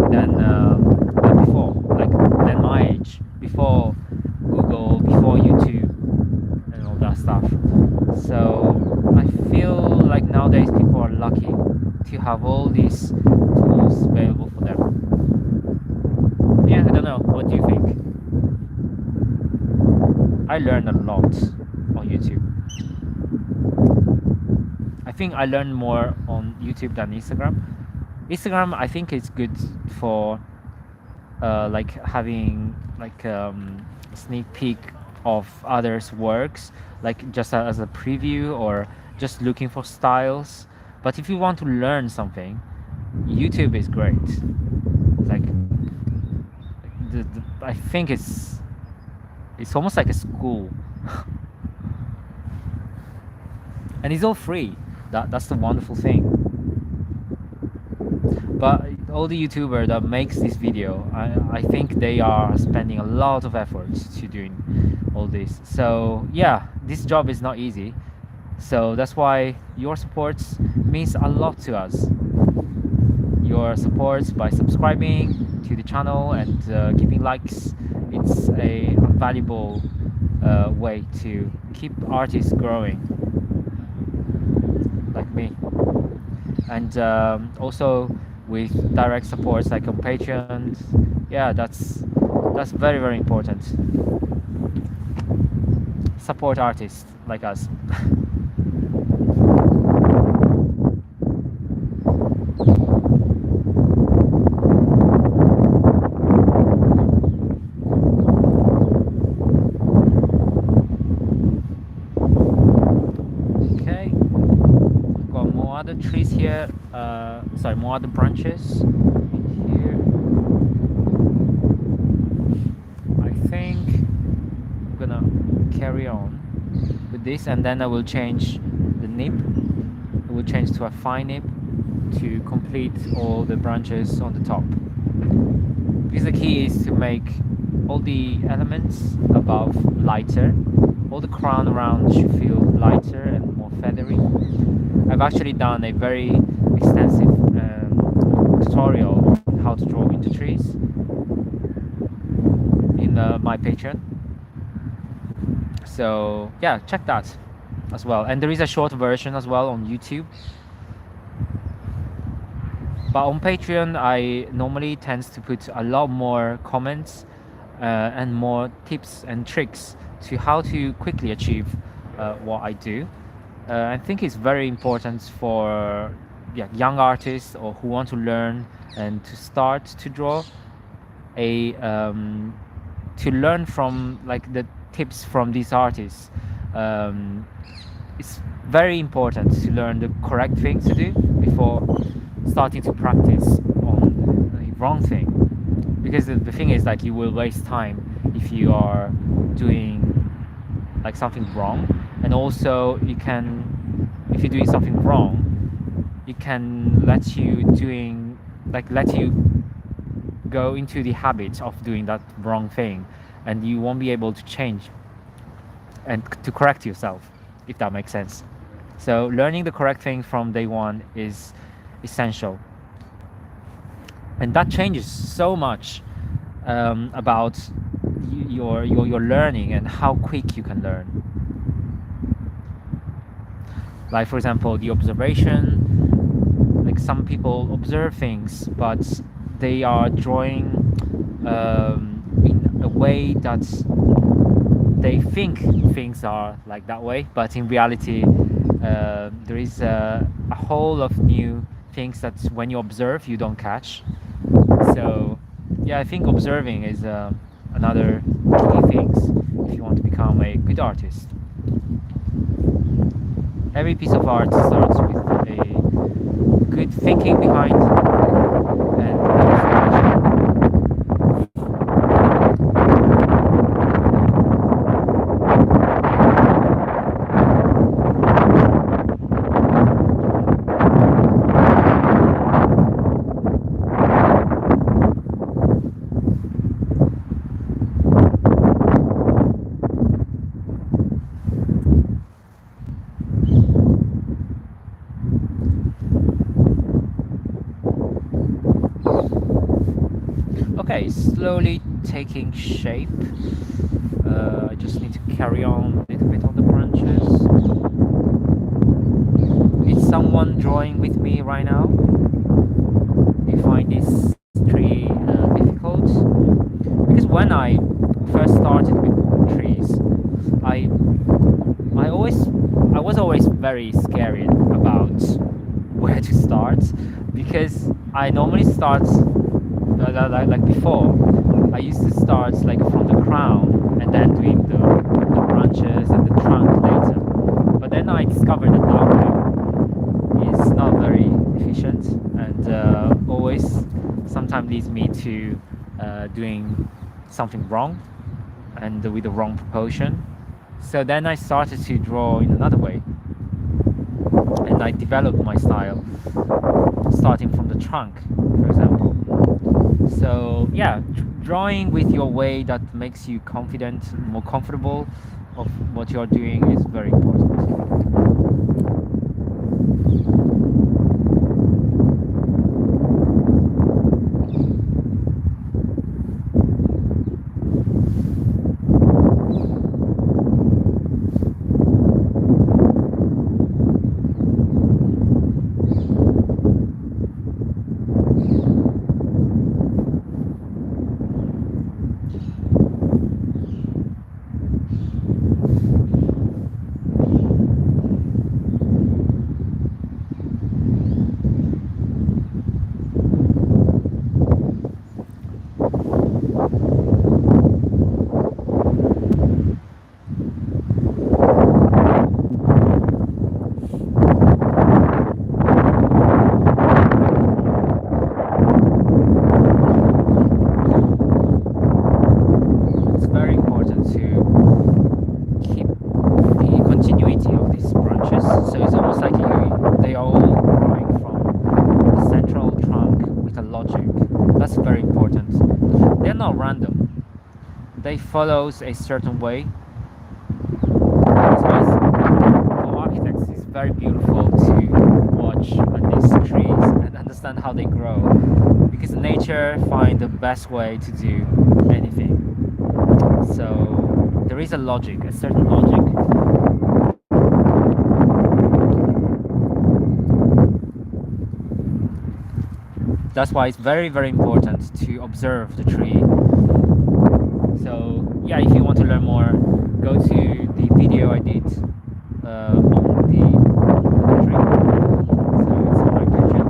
than before, like than my age, before Google, before YouTube, and all that stuff. So I feel like nowadays people are lucky to have all these tools available for them. Yeah, I don't know. What do you think? I learned a lot on YouTube. I think I learned more on YouTube than Instagram. Instagram, I think, is good for like having like a sneak peek of others' works, like just as a preview or just looking for styles. But if you want to learn something, YouTube is great. Like I think it's almost like a school, and it's all free. That's the wonderful thing. But all the YouTuber that makes this video, I think they are spending a lot of efforts to doing all this. So yeah, this job is not easy. So that's why your support means a lot to us. Your support by subscribing to the channel and giving likes, it's a valuable way to keep artists growing like me. And also with direct supports like on Patreon, yeah, that's very important. Support artists like us. Okay, got more other trees here. Sorry, more other branches here. I think I'm gonna carry on with this, and then I will change the nib. I will change to a fine nib to complete all the branches on the top. Because the key is to make all the elements above lighter. All the crown around should feel lighter and more feathery. I've actually done a very extensive tutorial on how to draw winter trees in my Patreon. So yeah, check that as well. And there is a short version as well on YouTube. But on Patreon, I normally tend to put a lot more comments and more tips and tricks to how to quickly achieve what I do. I think it's very important for young artists or who want to learn and to start to draw to learn from like the tips from these artists. It's very important to learn the correct thing to do before starting to practice on the wrong thing, because the thing is like you will waste time if you are doing like something wrong. And also you can, if you're doing something wrong, it can let you go into the habit of doing that wrong thing, and you won't be able to change and to correct yourself, if that makes sense. So learning the correct thing from day one is essential, and that changes so much about your learning and how quick you can learn. Like for example, the observation. Like some people observe things, but they are drawing in a way that they think things are like that way, but in reality, there is a whole of new things that when you observe, you don't catch. So, yeah, I think observing is another key things if you want to become a good artist. Every piece of art starts with a good thinking behind and okay, slowly taking shape. I just need to carry on a little bit on the branches. Is someone drawing with me right now? Do you find this tree difficult? Because when I first started with trees, I I was always very scared about where to start because I normally start like before. I used to start like from the crown and then doing the branches and the trunk later. But then I discovered that outline is not very efficient and always sometimes leads me to doing something wrong and with the wrong proportion. So then I started to draw in another way and I developed my style starting from the trunk, for example. So yeah, drawing with your way that makes you confident, more comfortable of what you're doing is very important. It's very important to keep the continuity of these branches. So it's almost like they are all growing from the central trunk with a logic. That's very important. They're not random. They follows a certain way. That's why for architects it's very beautiful to watch these trees and understand how they grow. Because nature finds the best way to do anything. So there is a logic, a certain logic. That's why it's very, very important to observe the tree. So yeah, if you want to learn more, go to the video I did on the tree. So it's on my YouTube,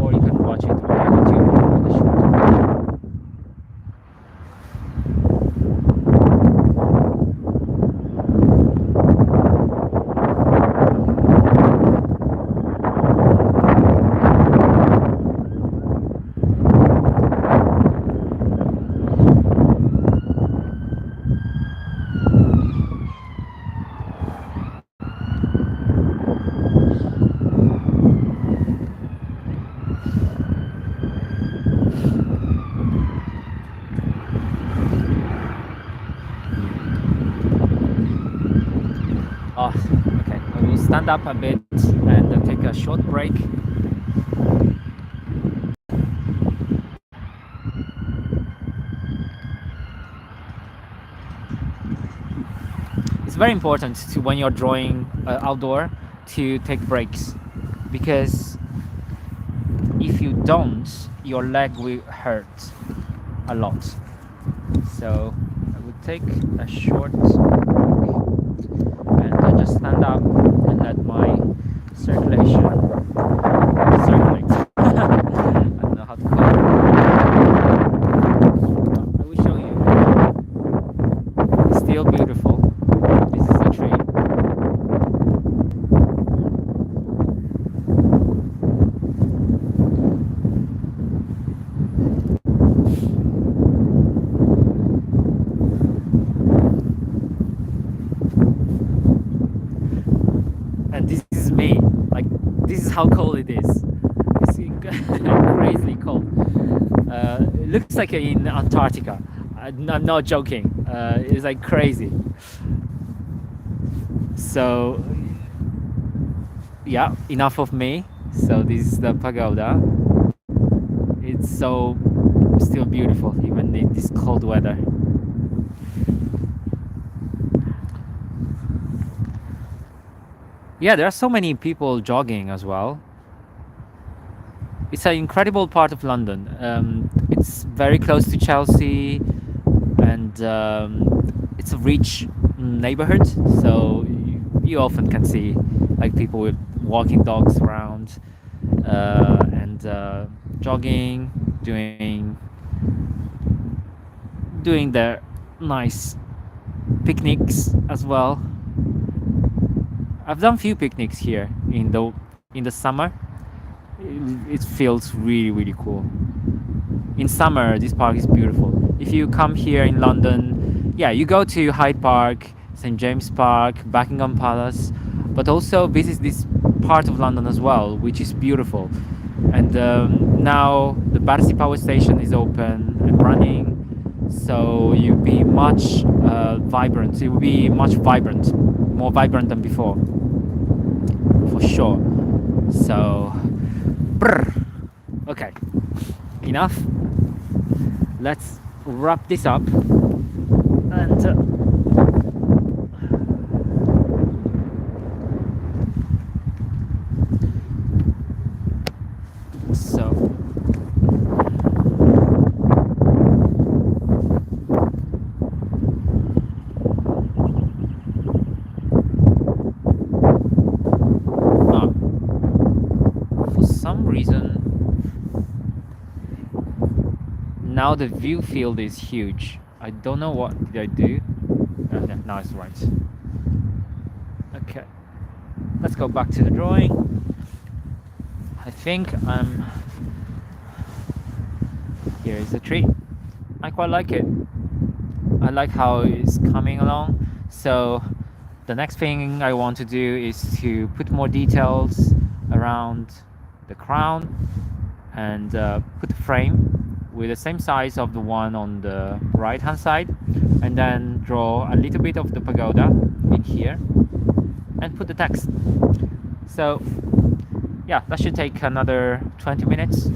or you can watch it on my YouTube for the short version. Oh, okay. I will stand up a bit and take a short break. It's very important to when you're drawing outdoor to take breaks, because if you don't, your leg will hurt a lot. So I would take a short walk, and I just stand up and let my circulation circulate. I don't know how to call it. I will show you. It's still beautiful. This is a tree. And this is me. Like, this is how cold it is. It's crazily cold. It looks like in Antarctica. I'm not joking. It's like crazy. So yeah, enough of me. So this is the pagoda. It's so still beautiful even in this cold weather. Yeah, there are so many people jogging as well. It's an incredible part of London. It's very close to Chelsea, and it's a rich neighborhood. So you often can see like people with walking dogs around, and jogging, doing their nice picnics as well. I've done few picnics here in the summer. It feels really cool. In summer, this park is beautiful. If you come here in London, yeah, you go to Hyde Park, St James Park, Buckingham Palace, but also visit this part of London as well, which is beautiful. And now the Battersea power station is open and running, so you'll be much vibrant. It will be much vibrant, more vibrant than before, for sure. So, okay, enough. Let's wrap this up, and so for some reason now the view field is huge. I don't know what did I do. Yeah, now it's right. Okay, let's go back to the drawing. I think here is the tree. I quite like it. I like how it's coming along. So the next thing I want to do is to put more details around the crown, and put a frame with the same size of the one on the right hand side, and then draw a little bit of the pagoda in here and put the text. So yeah, that should take another 20 minutes.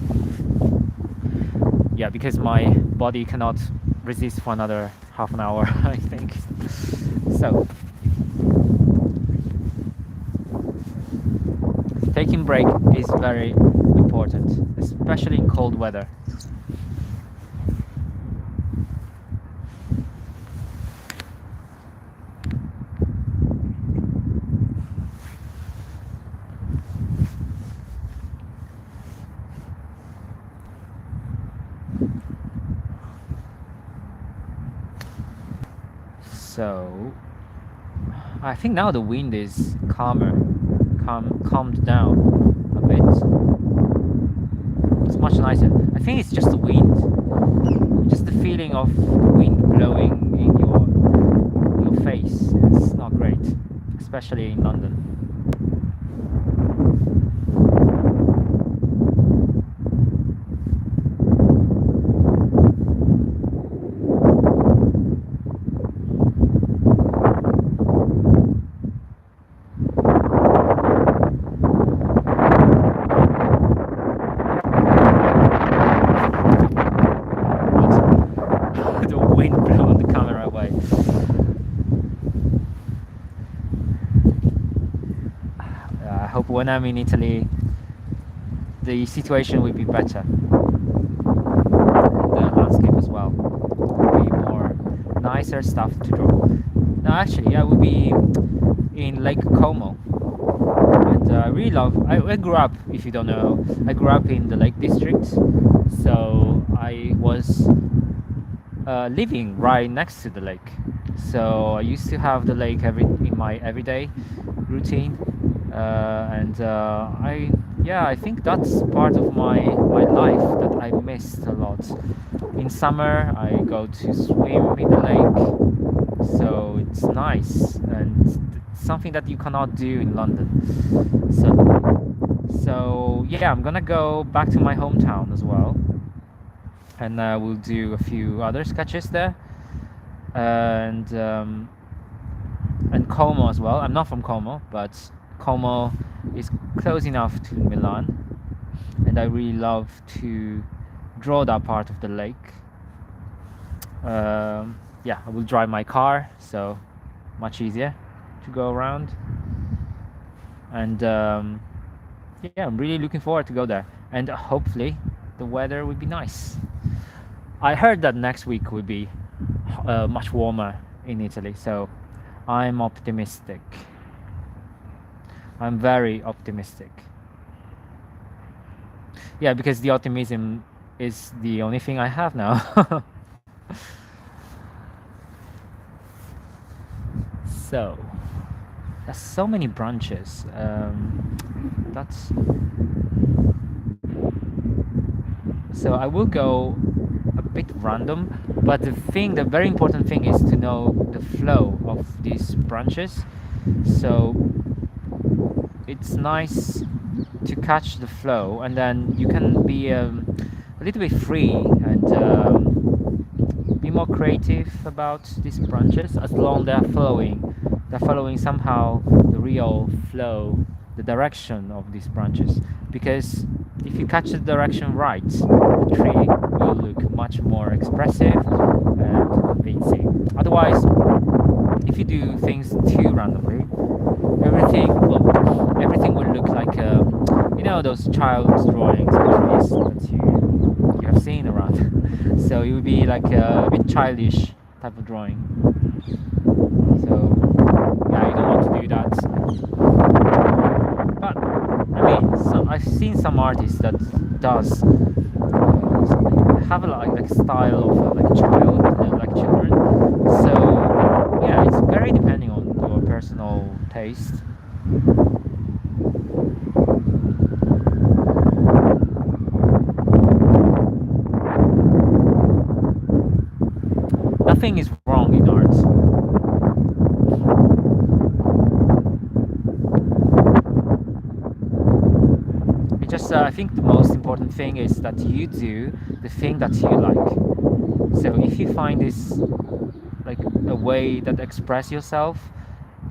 Yeah, because my body cannot resist for another half an hour, I think. So taking break is very important, especially in cold weather. So I think now the wind is calmed down a bit. It's much nicer. I think it's just the wind, just the feeling of the wind blowing in your face. It's not great, especially in London. when I'm in Italy, the situation will be better. The landscape as well will be more nicer stuff to draw. Now, actually, I will be in Lake Como, and I really love. I grew up. If you don't know, I grew up in the Lake District, so I was living right next to the lake. So I used to have the lake in my everyday routine, and I think that's part of my life that I missed a lot. In summer, I go to swim in the lake, so it's nice and something that you cannot do in London. So yeah, I'm gonna go back to my hometown as well, and we'll do a few other sketches there, and and Como as well. I'm not from Como, but Como is close enough to Milan, and I really love to draw that part of the lake. Yeah, I will drive my car, so much easier to go around. And yeah, I'm really looking forward to go there, and hopefully the weather will be nice. I heard that next week will be much warmer in Italy, so I'm optimistic. I'm very optimistic. Yeah, because the optimism is the only thing I have now. So there's so many branches. That's so I will go a bit random, but the very important thing is to know the flow of these branches. So it's nice to catch the flow, and then you can be a little bit free and be more creative about these branches, as long they're following somehow the real flow, the direction of these branches. Because if you catch the direction right, the tree will look much more expressive and convincing. Otherwise, if you do things too randomly, everything will look like those child's drawings of trees that you have seen around. So it would be like a bit childish type of drawing. So yeah, you don't want to do that. But I mean, I've seen some artists that does have a like style of like child, like children. So yeah, it's very depending on your personal taste. Nothing is wrong in art. It just I think the most important thing is that you do the thing that you like. So if you find this like a way that express yourself,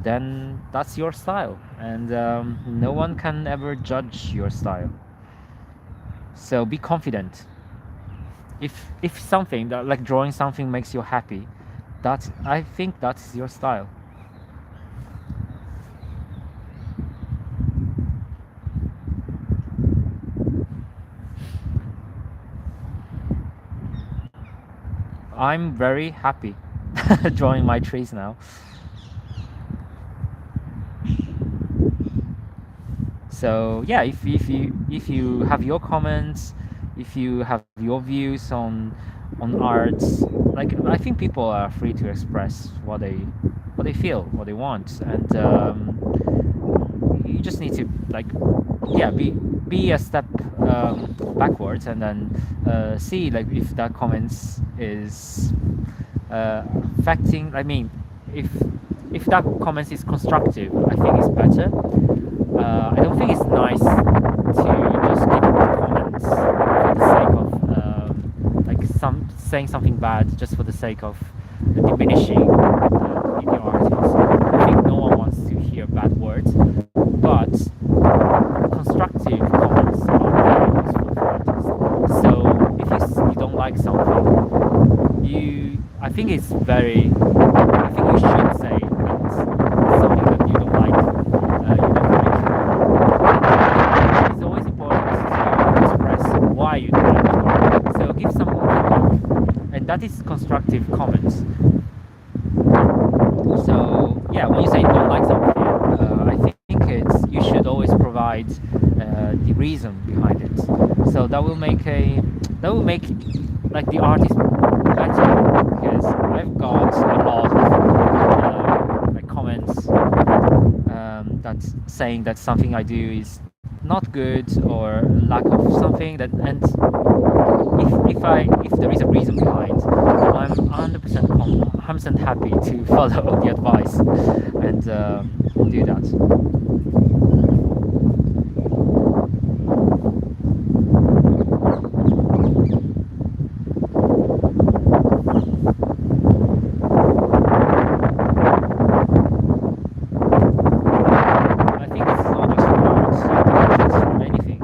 then that's your style, and no one can ever judge your style. So be confident. If something that like drawing something makes you happy, I think that's your style. I'm very happy drawing my trees now. So yeah, if you have your comments, if you have your views on art, like I think people are free to express what they feel, what they want, and you just need to like yeah be a step backwards, and then see like if that comments is affecting. I mean, if that comments is constructive, I think it's better. I don't think it's nice to just give comments for the sake of like saying something bad just for the sake of diminishing the artist. I think no one wants to hear bad words, but constructive comments are very useful for artists. So if you don't like something, I think it's very. I think you should say that something that you don't like. that is constructive comments. So yeah, when you say don't like something, I think it's you should always provide the reason behind it. So that will make like the artist better, because I've got a lot of like comments that's saying that something I do is not good or lack of something that, and if there is a reason behind, I'm 100% happy to follow the advice and do that. I think it's not just for arts, it's for anything.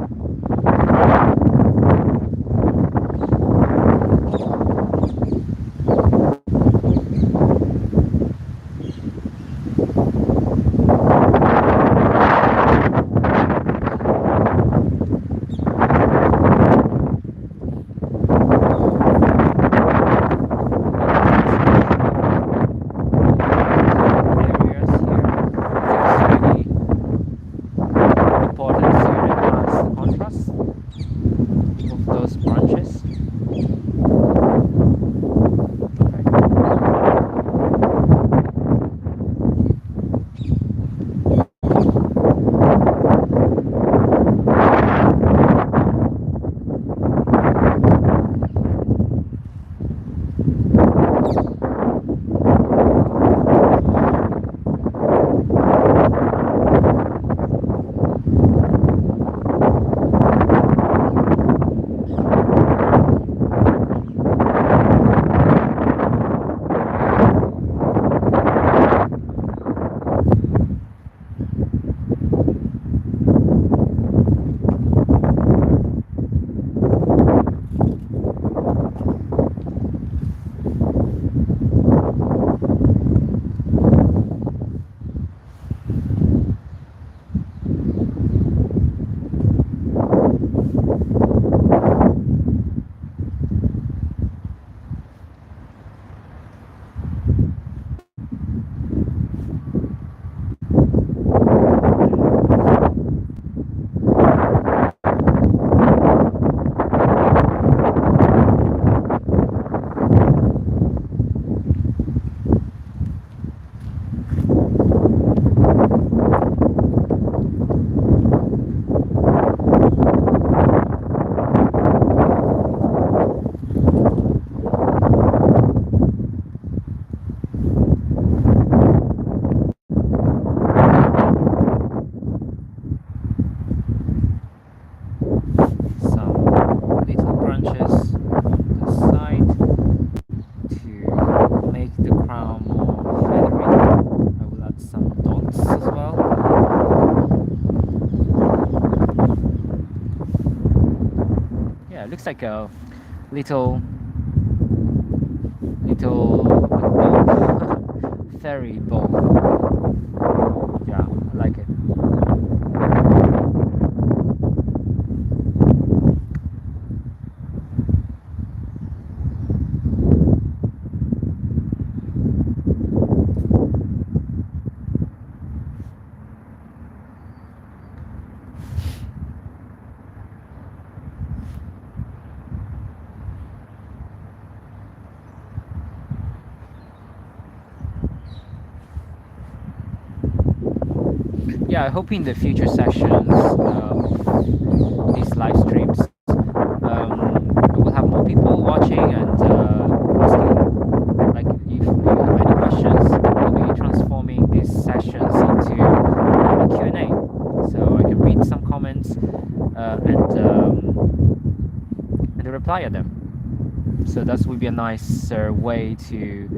Looks like a little bowl. Fairy bowl. Yeah, I like it. Yeah, I hope in the future sessions of these live streams, we will have more people watching and asking, like, if you have any questions, we'll be transforming these sessions into a Q&A, so I can read some comments and reply at them. So that would be a nicer way to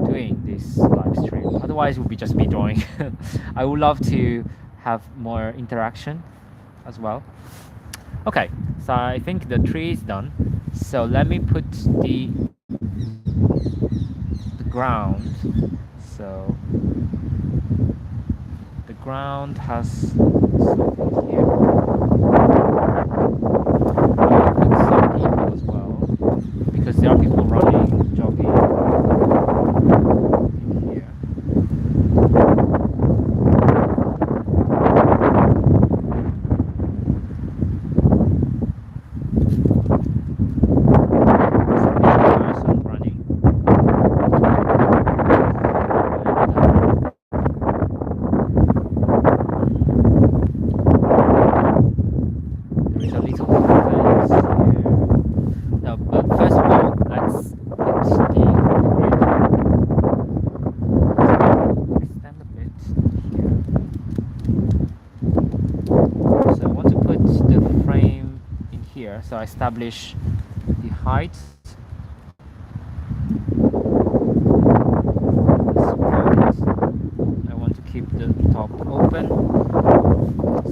doing this live stream. Otherwise it would be just me drawing. I would love to have more interaction as well. Okay, so I think the tree is done. So let me put the ground. So the ground has something here. I will put some people as well, because here. So I establish the height. I want to keep the top open,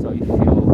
so you feel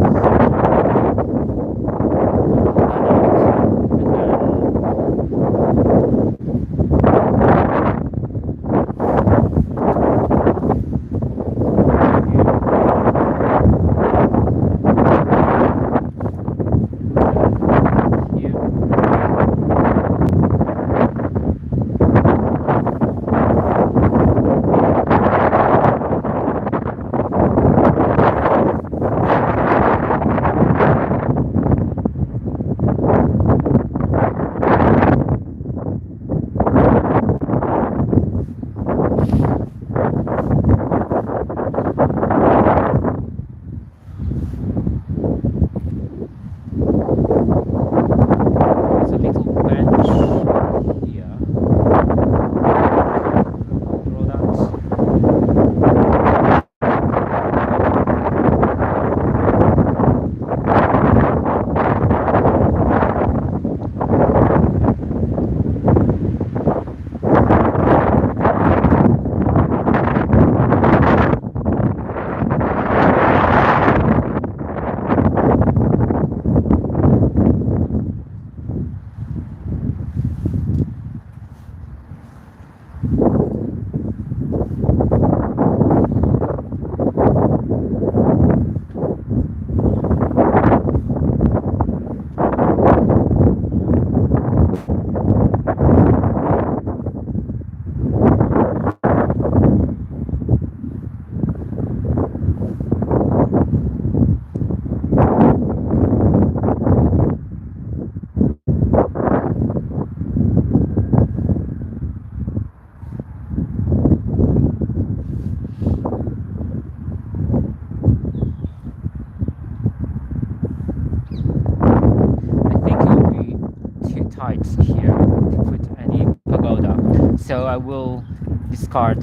here to put any pagoda, so I will discard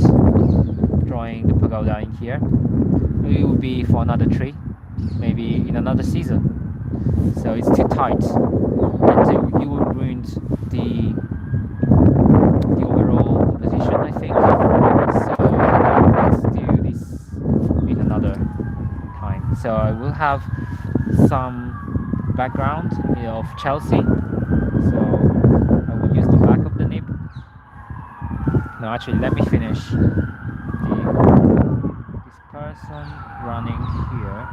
drawing the pagoda in here. It will be for another tree, maybe in another season, so it's too tight and you will ruin the overall composition, I think. So let's do this in another time. So I will have some background of Chelsea. So I will use the back of the nib. No, actually, let me finish this person running here.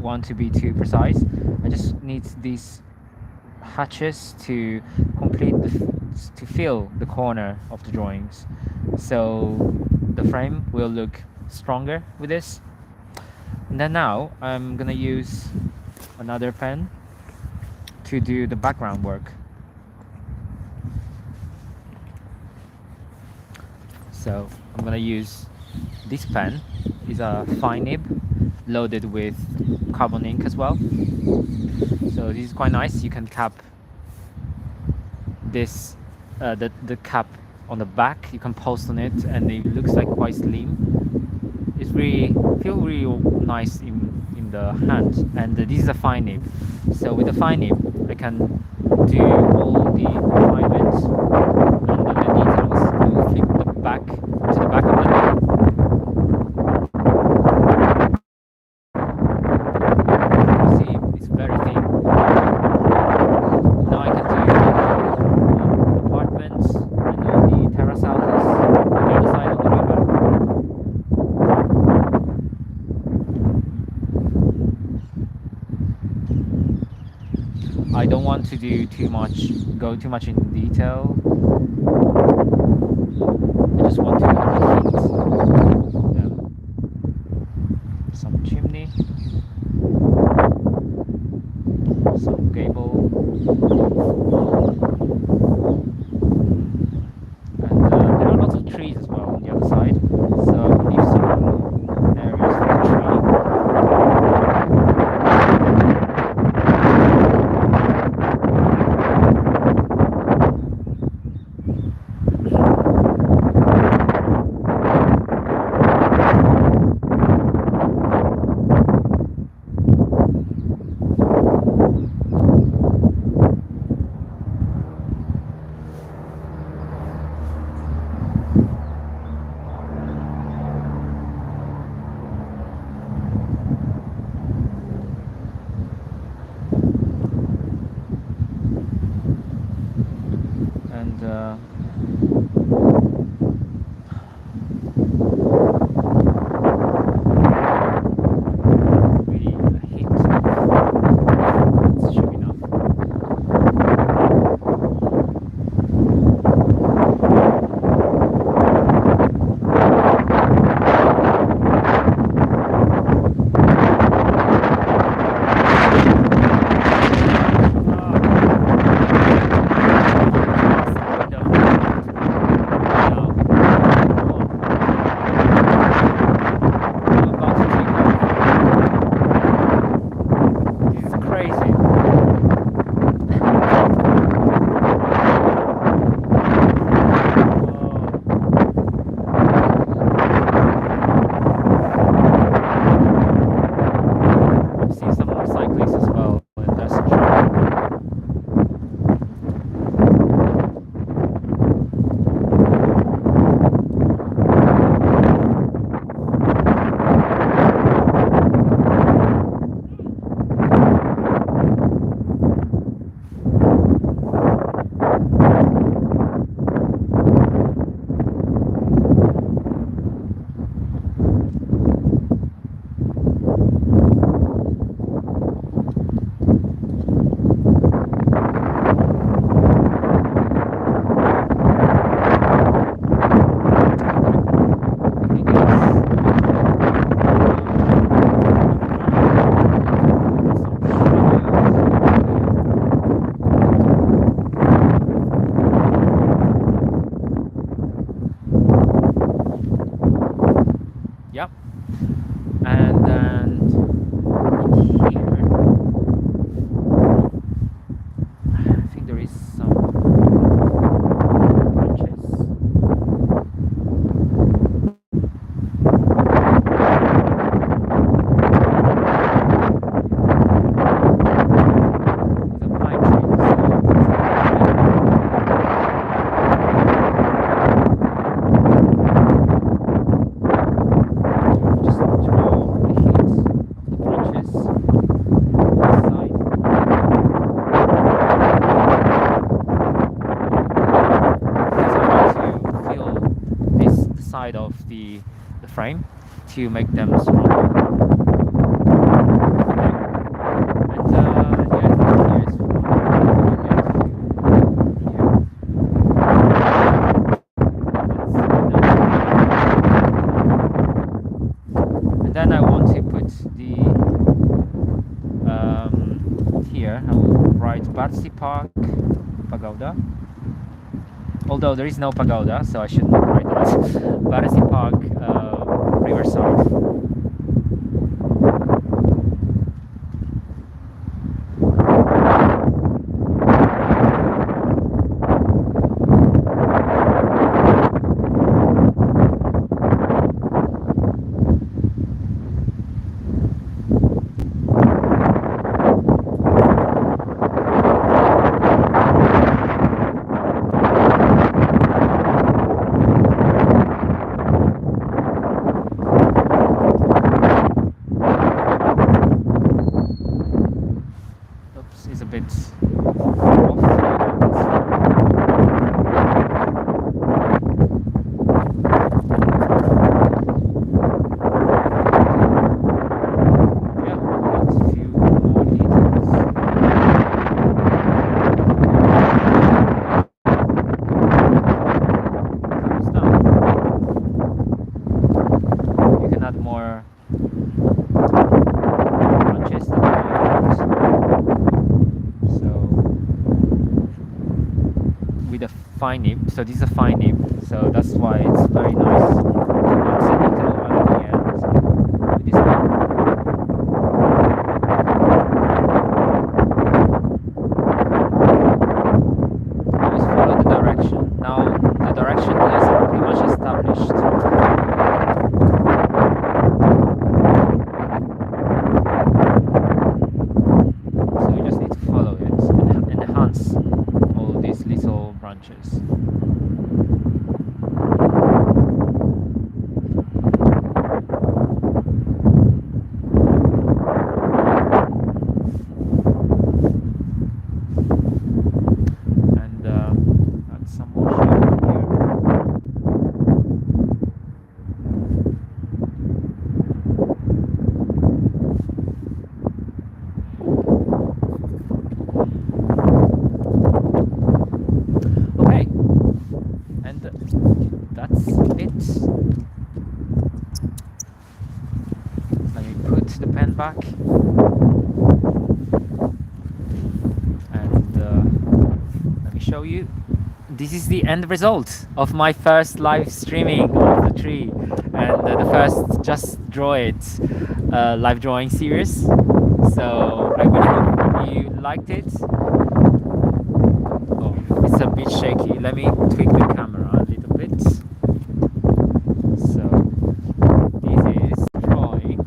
Want to be too precise. I just need these hatches to complete to fill the corner of the drawings, so the frame will look stronger with this. And then now I'm gonna use another pen to do the background work. So I'm gonna use this pen. Is a fine nib loaded with carbon ink as well. So this is quite nice. You can cap this, the cap on the back. You can post on it, and it looks like quite slim. It's feel really nice in the hand. And this is a fine nib. So with the fine nib, I can do all the refinements and the details. I will flip the back to the back of the nib. See, it's very thin. Now I can do apartments and all the terrace houses on the other side of the river. I don't want to do go too much in detail. I just want to hit some chimney, some gable, and there are lots of trees as well on the other side, so leave some areas for the tree. And really a hint of that should be enough. Yep. And then here, I think there is some branches. The pine tree. Just draw the hits of the branches on this side. Because I want to fill this side of the frame to make them stronger. And yeah, I think here is and then I want to put the here, I will write Battersea Park Pagoda. Although there is no pagoda, so I should not write that. Battersea Park, Riverside. Is a bit off. Yeah, got a few more details. Comes down. You can add more branches that you want. So with a fine nib, so this is a fine nib, so that's why it's very nice to add some detail at the end with this one. Always follow the direction. Now the direction is pretty much established. So you just need to follow it and enhance all these little branches. And add some more shape here. Okay, and that's it. Let me put the pen back, and let me show you. This is the end result of my first live streaming of the tree, and the first Just Draw It live drawing series. So I really hope you liked it. Oh, it's a bit shaky. Let me tweak the camera a little bit. So this is drawing.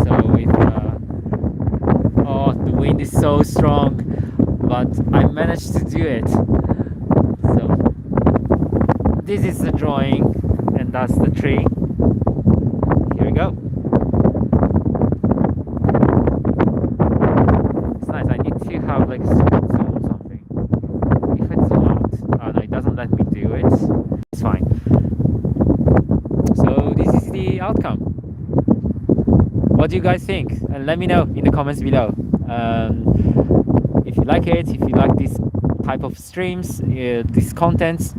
So if oh, the wind is so strong, but I managed to do it. So this is the drawing, and that's the tree. Here we go. It's nice. I need to have like zoom or something. If I zoom out, oh no, it doesn't let me do it. It's fine. So this is the outcome. What do you guys think? And let me know in the comments below. If you like it, if you like this type of streams, this content,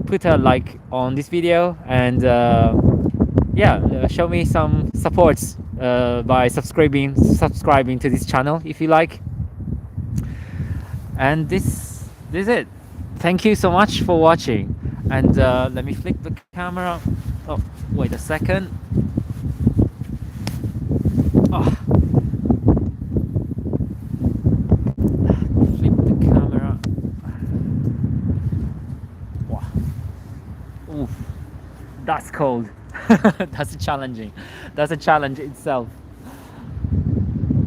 put a like on this video, and yeah, show me some support by subscribing to this channel if you like. And this is it. Thank you so much for watching, and let me flip the camera. Oh, wait a second. Oh. Flip the camera. Wow. Oof. That's cold. That's challenging. That's a challenge itself.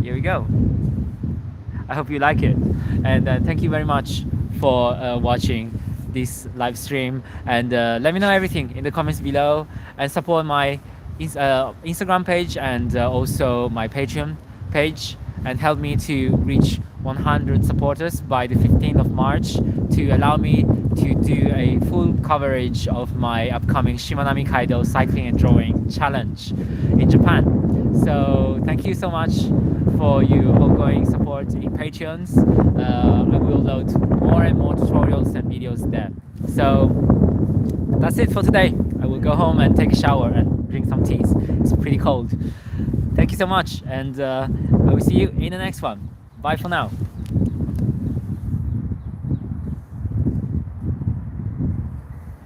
Here we go. I hope you like it, and thank you very much for watching this live stream, and let me know everything in the comments below, and support my Instagram page, and also my Patreon page, and help me to reach 100 supporters by the 15th of March to allow me to do a full coverage of my upcoming Shimanami Kaido Cycling and Drawing Challenge in Japan. So thank you so much for your ongoing support in Patreons. I will load more and more tutorials and videos there. So that's it for today. I will go home and take a shower and drink some teas. It's pretty cold. Thank you so much, and I will see you in the next one. Bye for now.